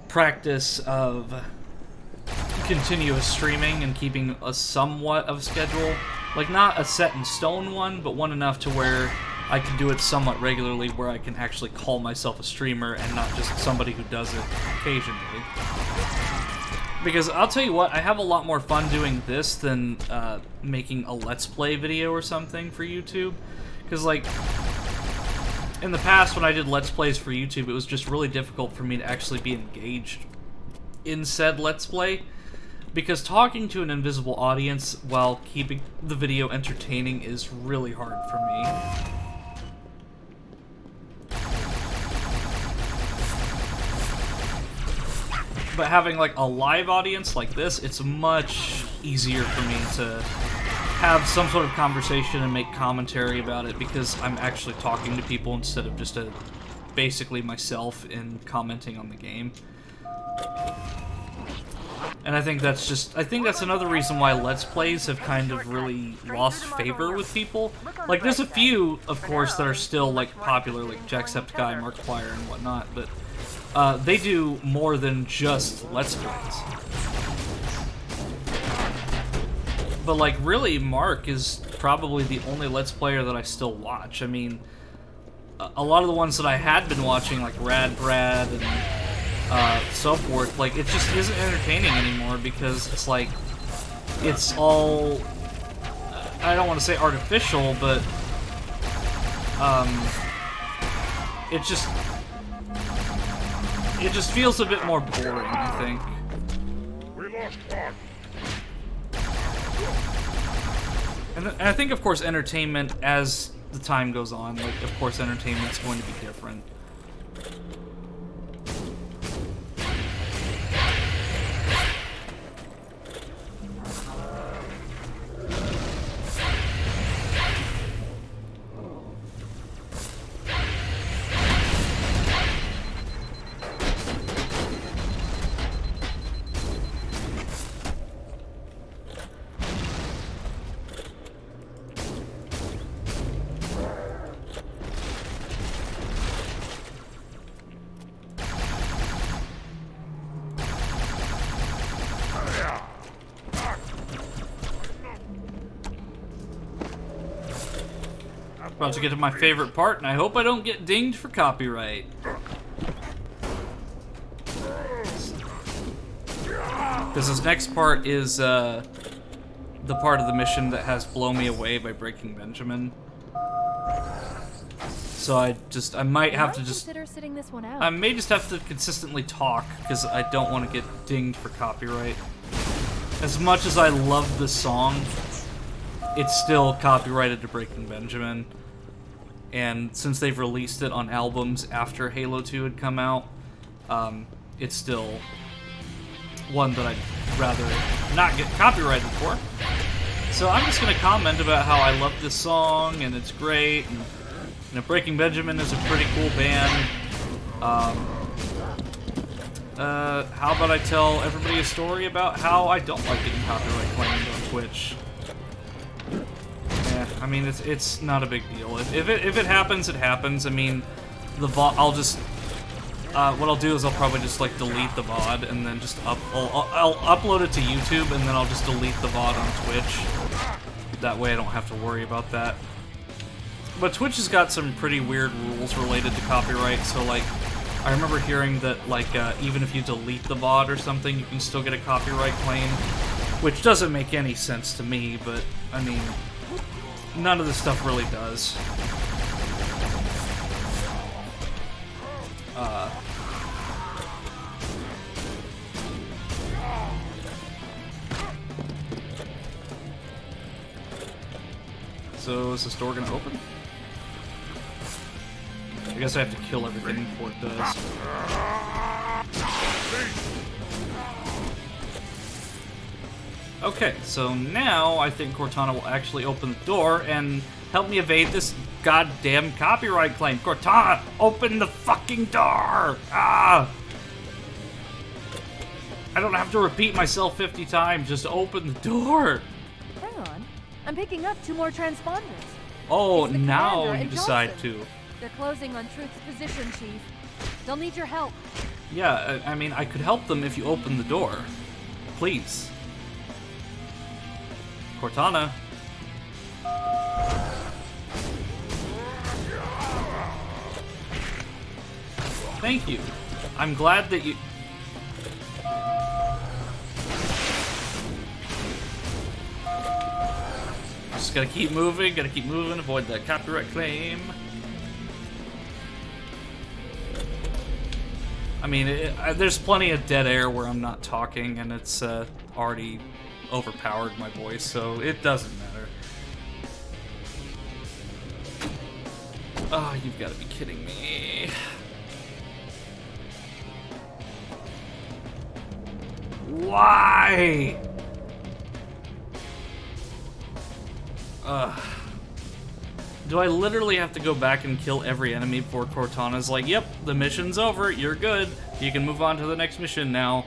practice of continuous streaming and keeping a somewhat of a schedule. Like, not a set in stone one, but one enough to where I can do it somewhat regularly, where I can actually call myself a streamer and not just somebody who does it occasionally. Because I'll tell you what, I have a lot more fun doing this than making a Let's Play video or something for YouTube. Because, like, in the past when I did Let's Plays for YouTube, it was just really difficult for me to actually be engaged in said Let's Play. Because talking to an invisible audience while keeping the video entertaining is really hard for me. But having, like, a live audience like this, it's much easier for me to have some sort of conversation and make commentary about it because I'm actually talking to people instead of just basically myself in commenting on the game. And I think that's another reason why Let's Plays have kind of really lost favor with people. Like, there's a few, of course, that are still, like, popular, like Jacksepticeye, Markiplier, and whatnot, but they do more than just Let's Plays. But, like, really, Mark is probably the only Let's Player that I still watch. I mean, a lot of the ones that I had been watching, like Rad Brad and so forth, like, it just isn't entertaining anymore because it's like, it's all, I don't want to say artificial, but it just feels a bit more boring, I think. We lost one. And I think, of course, entertainment, as the time goes on, like, of course, entertainment's going to be different. About to get to my favorite part, and I hope I don't get dinged for copyright. Because this next part is the part of the mission that has Blow Me Away by Breaking Benjamin. So I might have to just... consider sitting this one out. I may just have to consistently talk, because I don't want to get dinged for copyright. As much as I love this song, it's still copyrighted to Breaking Benjamin. And since they've released it on albums after Halo 2 had come out, it's still one that I'd rather not get copyrighted for. So I'm just going to comment about how I love this song, and it's great, and, you know, Breaking Benjamin is a pretty cool band. How about I tell everybody a story about how I don't like getting copyright claimed on Twitch? Yeah, I mean, it's not a big deal. If it happens, it happens. I mean, the VOD, I'll just, what I'll do is I'll probably just, like, delete the VOD, and then just I'll upload it to YouTube, and then I'll just delete the VOD on Twitch. That way I don't have to worry about that. But Twitch has got some pretty weird rules related to copyright, so, like, I remember hearing that, like, even if you delete the VOD or something, you can still get a copyright claim, which doesn't make any sense to me, but, I mean, none of this stuff really does. So, is this door gonna open? I guess I have to kill everything before it does. Okay, so now I think Cortana will actually open the door and help me evade this goddamn copyright claim. Cortana, open the fucking door! Ah! I don't have to repeat myself 50 times, just open the door! Hang on. I'm picking up 2 more transponders. Oh, It's the now commander you and decide Johnson. to. They're closing on Truth's position, Chief. They'll need your help. Yeah, I mean, I could help them if you open the door. Please. Cortana. Thank you. I'm glad that you... Just gotta keep moving, avoid that copyright claim. I mean, there's plenty of dead air where I'm not talking, and it's already overpowered my voice, so it doesn't matter. Oh, you've got to be kidding me. Why? Ugh. Do I literally have to go back and kill every enemy before Cortana's like, yep, the mission's over, you're good, you can move on to the next mission now?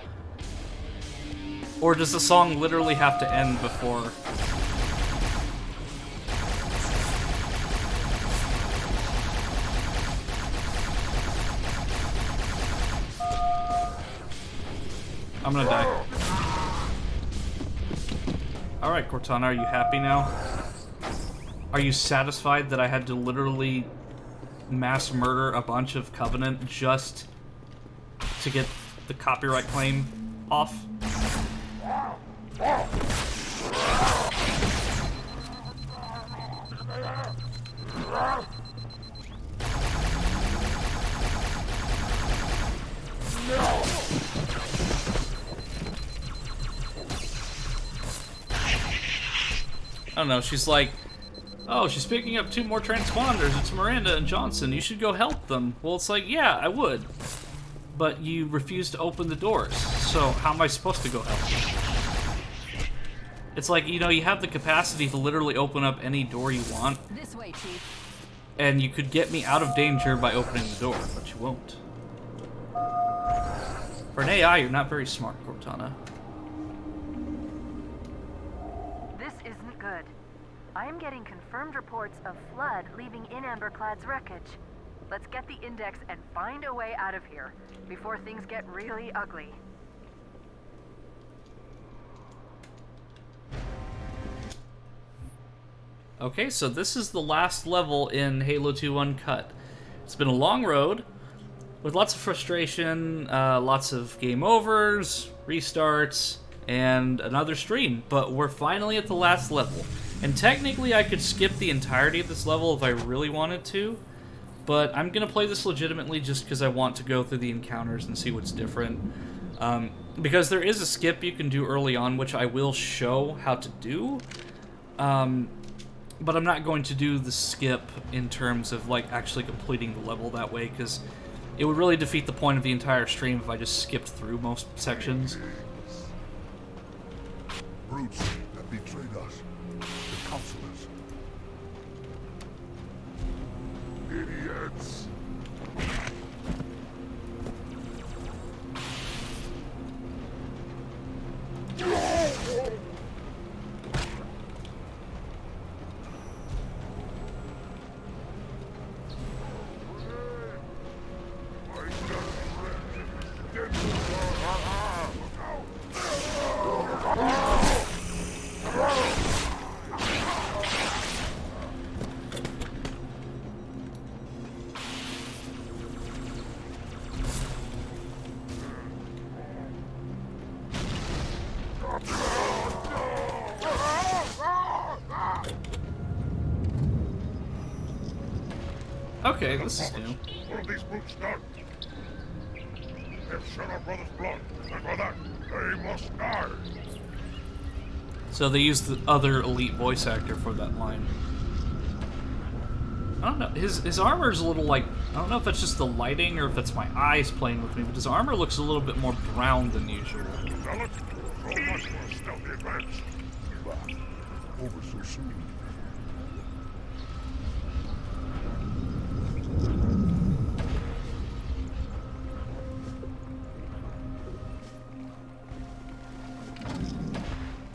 Or does the song literally have to end before? I'm gonna die. Alright, Cortana, are you happy now? Are you satisfied that I had to literally mass murder a bunch of Covenant just to get the copyright claim off? I don't know, she's like, oh, she's picking up 2 more transponders. It's Miranda and Johnson. You should go help them. Well, it's like, yeah, I would. But you refuse to open the doors. So how am I supposed to go help them? It's like, you know, you have the capacity to literally open up any door you want. This way, Chief. And you could get me out of danger by opening the door, but you won't. For an AI, you're not very smart, Cortana. This isn't good. I am getting confirmed reports of flood leaving in Amberclad's wreckage. Let's get the index and find a way out of here before things get really ugly. Okay, so this is the last level in Halo 2 Uncut. It's been a long road, with lots of frustration, lots of game overs, restarts, and another stream, but we're finally at the last level. And technically I could skip the entirety of this level if I really wanted to, but I'm gonna play this legitimately just because I want to go through the encounters and see what's different. Because there is a skip you can do early on, which I will show how to do, but I'm not going to do the skip in terms of like actually completing the level that way, because it would really defeat the point of the entire stream if I just skipped through most sections. Brutes that betrayed us. The counselors. Idiots. Okay, this is new. What have these brutes done? They've shed our brother's blood, and for that, they must die. So they used the other elite voice actor for that line. I don't know, his armor's a little like, I don't know if that's just the lighting or if that's my eyes playing with me, but his armor looks a little bit more brown than usual. Zealot, So much for a stealthy advance. Over so soon.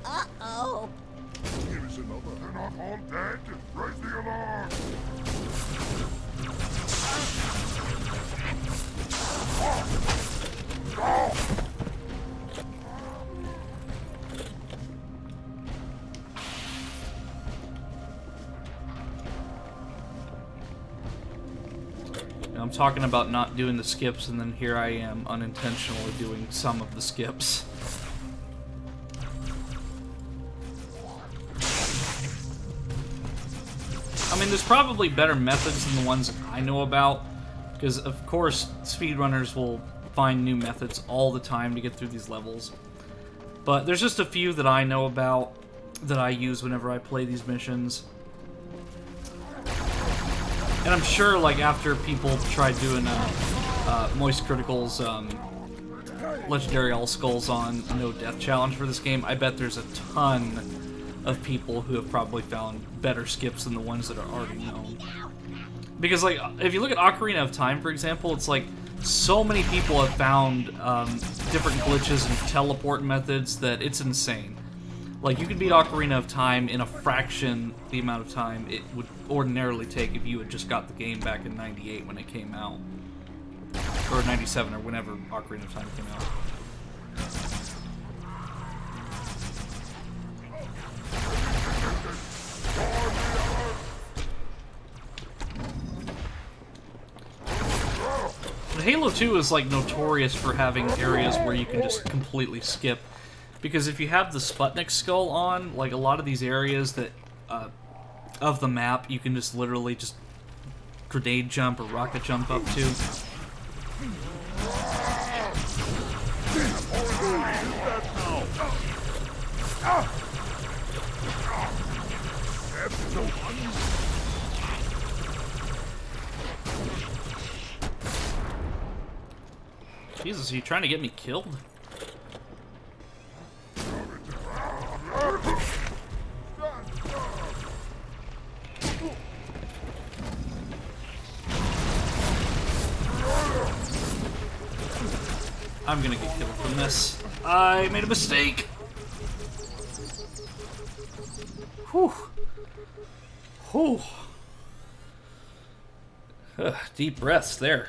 Uh-oh. Here is another. They're not all dead. Raise the alarm. I'm talking about not doing the skips, and then here I am unintentionally doing some of the skips. I mean, there's probably better methods than the ones I know about, because of course speedrunners will find new methods all the time to get through these levels. But there's just a few that I know about that I use whenever I play these missions. And I'm sure, like, after people tried doing Moist Critical's Legendary All Skulls on No Death Challenge for this game, I bet there's a ton of people who have probably found better skips than the ones that are already known. Because, like, if you look at Ocarina of Time, for example, it's like so many people have found different glitches and teleport methods that it's insane. Like, you could beat Ocarina of Time in a fraction the amount of time it would ordinarily take if you had just got the game back in '98 when it came out. Or '97, or whenever Ocarina of Time came out. But Halo 2 is, like, notorious for having areas where you can just completely skip. Because if you have the Sputnik skull on, like, a lot of these areas that, of the map, you can just literally just grenade jump or rocket jump up to. Jesus, are you trying to get me killed? I'm gonna get killed from this. I made a mistake! Whew. Whew. Deep breaths there.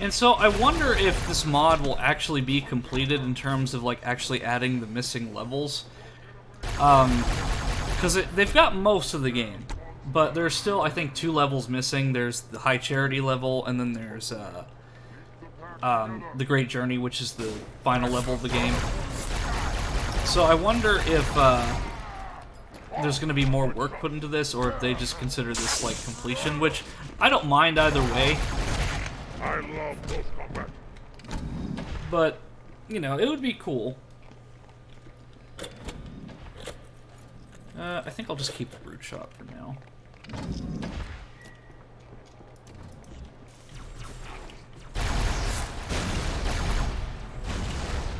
And so I wonder if this mod will actually be completed in terms of, like, actually adding the missing levels. Because they've got most of the game, but there's still, I think, 2 levels missing. There's the High Charity level, and then there's the Great Journey, which is the final level of the game. So I wonder if there's going to be more work put into this, or if they just consider this, like, completion, which I don't mind either way. I love close combat. But, you know, it would be cool. I think I'll just keep the brute shot for now.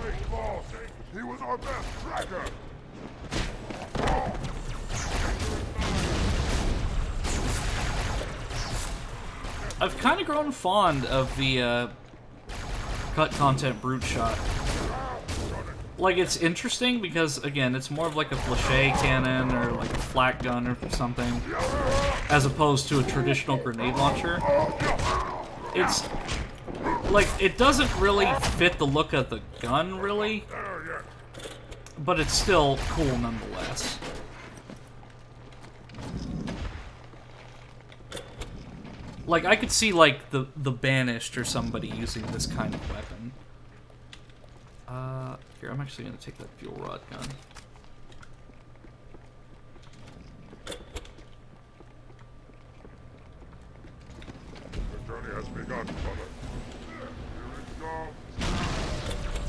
Hey, boss, he was our best tracker. I've kind of grown fond of the cut content brute shot. Like, it's interesting because, again, it's more of like a flèche cannon or like a flak gun or something, as opposed to a traditional grenade launcher. It's like, it doesn't really fit the look of the gun, really, but it's still cool nonetheless. Like, I could see, like, the Banished or somebody using this kind of weapon. Here, I'm actually gonna take that fuel rod gun. The journey has begun, brother. Here it goes.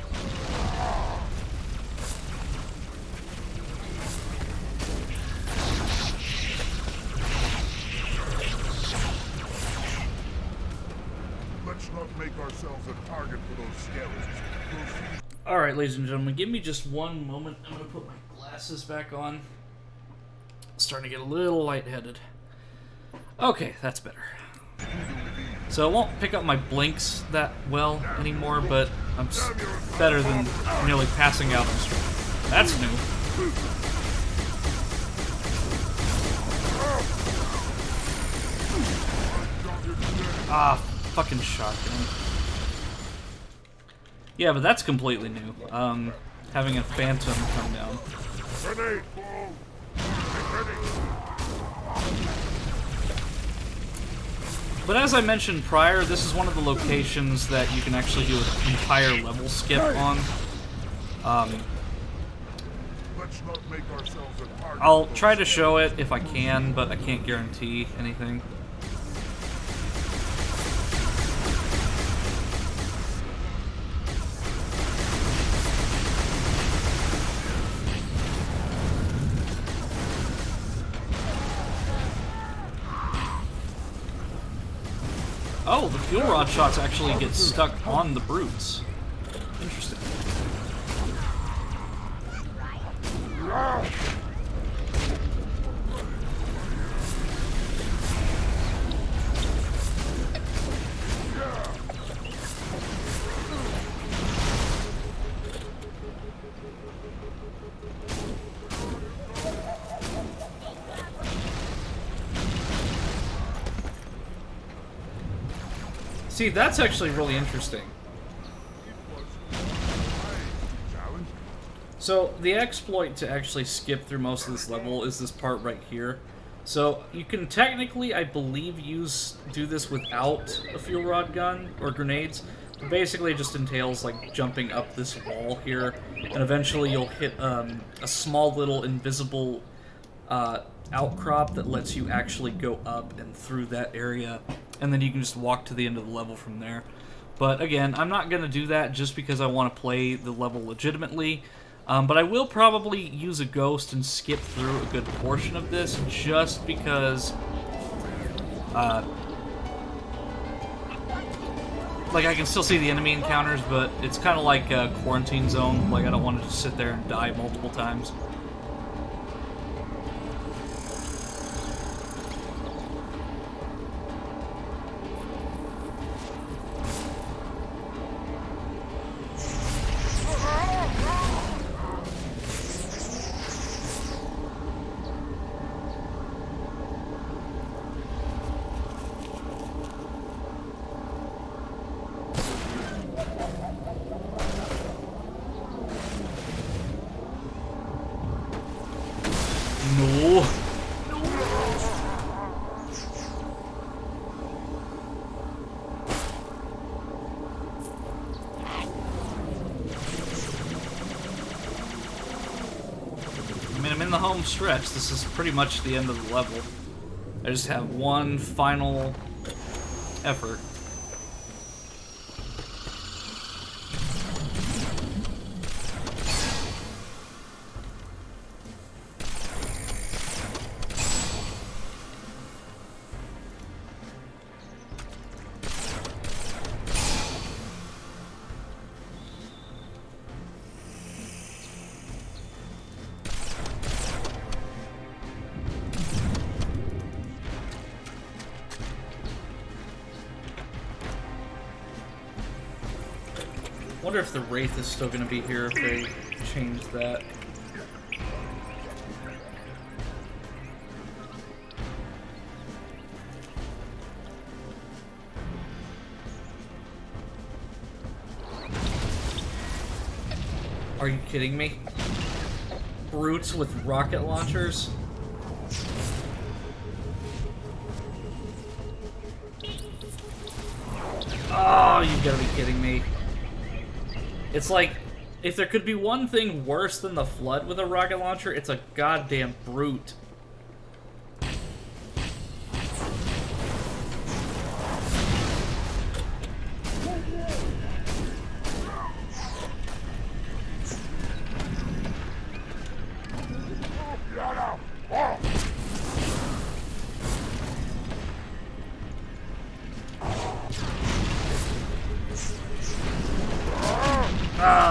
make ourselves a target for those skeletons. Alright, ladies and gentlemen, give me just one moment. I'm gonna put my glasses back on. Starting to get a little lightheaded. Okay, that's better. So I won't pick up my blinks that well anymore, but I'm better than nearly passing out on stream. That's new. Ah, fucking shotgun. Yeah, but that's completely new. Having a phantom come down. Grenade, fool! Get ready! But as I mentioned prior, this is one of the locations that you can actually do an entire level skip on. Let's not make ourselves a target. I'll try to show it if I can, but I can't guarantee anything. Oh, the fuel rod shots actually get stuck on the brutes. Interesting. See, that's actually really interesting. So, the exploit to actually skip through most of this level is this part right here. So, you can technically, I believe, do this without a fuel rod gun or grenades. But basically, it just entails, like, jumping up this wall here. And eventually, you'll hit a small little invisible outcrop that lets you actually go up and through that area. And then you can just walk to the end of the level from there. But again, I'm not going to do that just because I want to play the level legitimately. But I will probably use a ghost and skip through a good portion of this just because... like, I can still see the enemy encounters, but it's kind of like a quarantine zone. Like, I don't want to just sit there and die multiple times. No. I mean, I'm in the home stretch. This is pretty much the end of the level. I just have one final effort. Wonder if the Wraith is still going to be here if they change that. Are you kidding me? Brutes with rocket launchers? Oh, you gotta be kidding me. It's like, if there could be one thing worse than the Flood with a rocket launcher, it's a goddamn brute.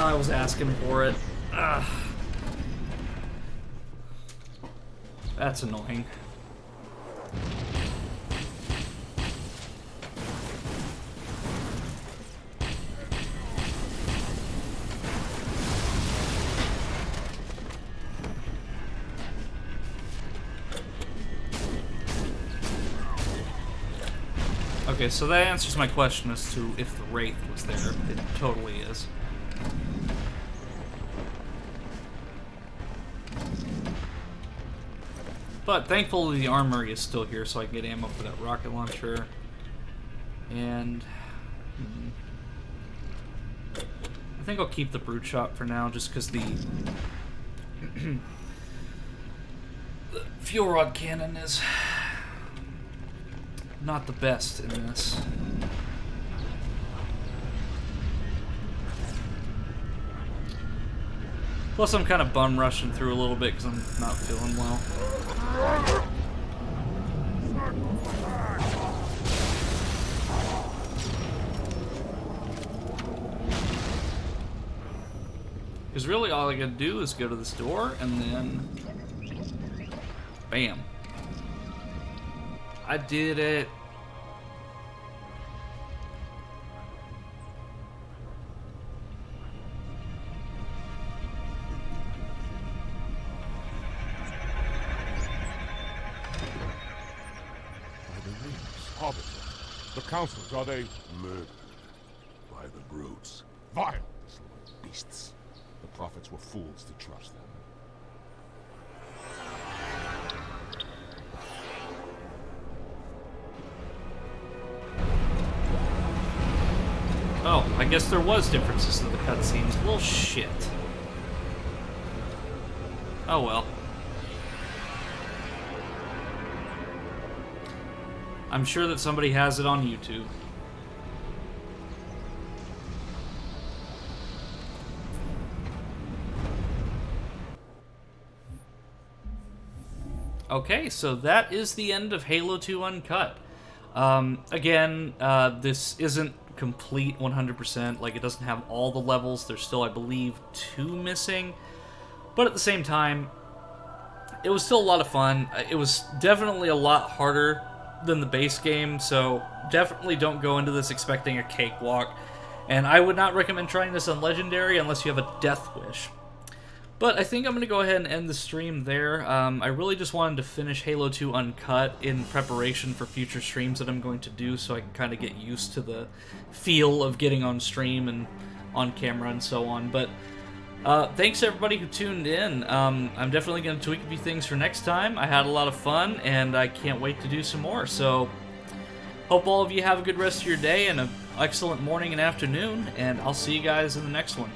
I was asking for it. Ugh. That's annoying. Okay, so that answers my question as to if the Wraith was there. It totally is. But thankfully the armory is still here, so I can get ammo for that rocket launcher. And I think I'll keep the brute shot for now, just because the fuel rod cannon is not the best in this. Plus, I'm kind of bum rushing through a little bit because I'm not feeling well. Because really all I gotta do is go to this door and then... bam. I did it. Arbiter, the councils, are they murdered by the brutes? Vile, little beasts. The prophets were fools to trust them. Oh, I guess there was differences in the cutscenes. Well, shit. Oh well. I'm sure that somebody has it on YouTube. Okay, so that is the end of Halo 2 Uncut. Again, this isn't complete 100%. Like, it doesn't have all the levels. There's still, I believe, 2 missing. But at the same time, it was still a lot of fun. It was definitely a lot harder than the base game, so definitely don't go into this expecting a cakewalk. And I would not recommend trying this on Legendary unless you have a death wish. But I think I'm going to go ahead and end the stream there. I really just wanted to finish Halo 2 Uncut in preparation for future streams that I'm going to do, so I can kind of get used to the feel of getting on stream and on camera and so on. But thanks to everybody who tuned in. I'm definitely going to tweak a few things for next time. I had a lot of fun, and I can't wait to do some more. So, hope all of you have a good rest of your day and an excellent morning and afternoon, and I'll see you guys in the next one.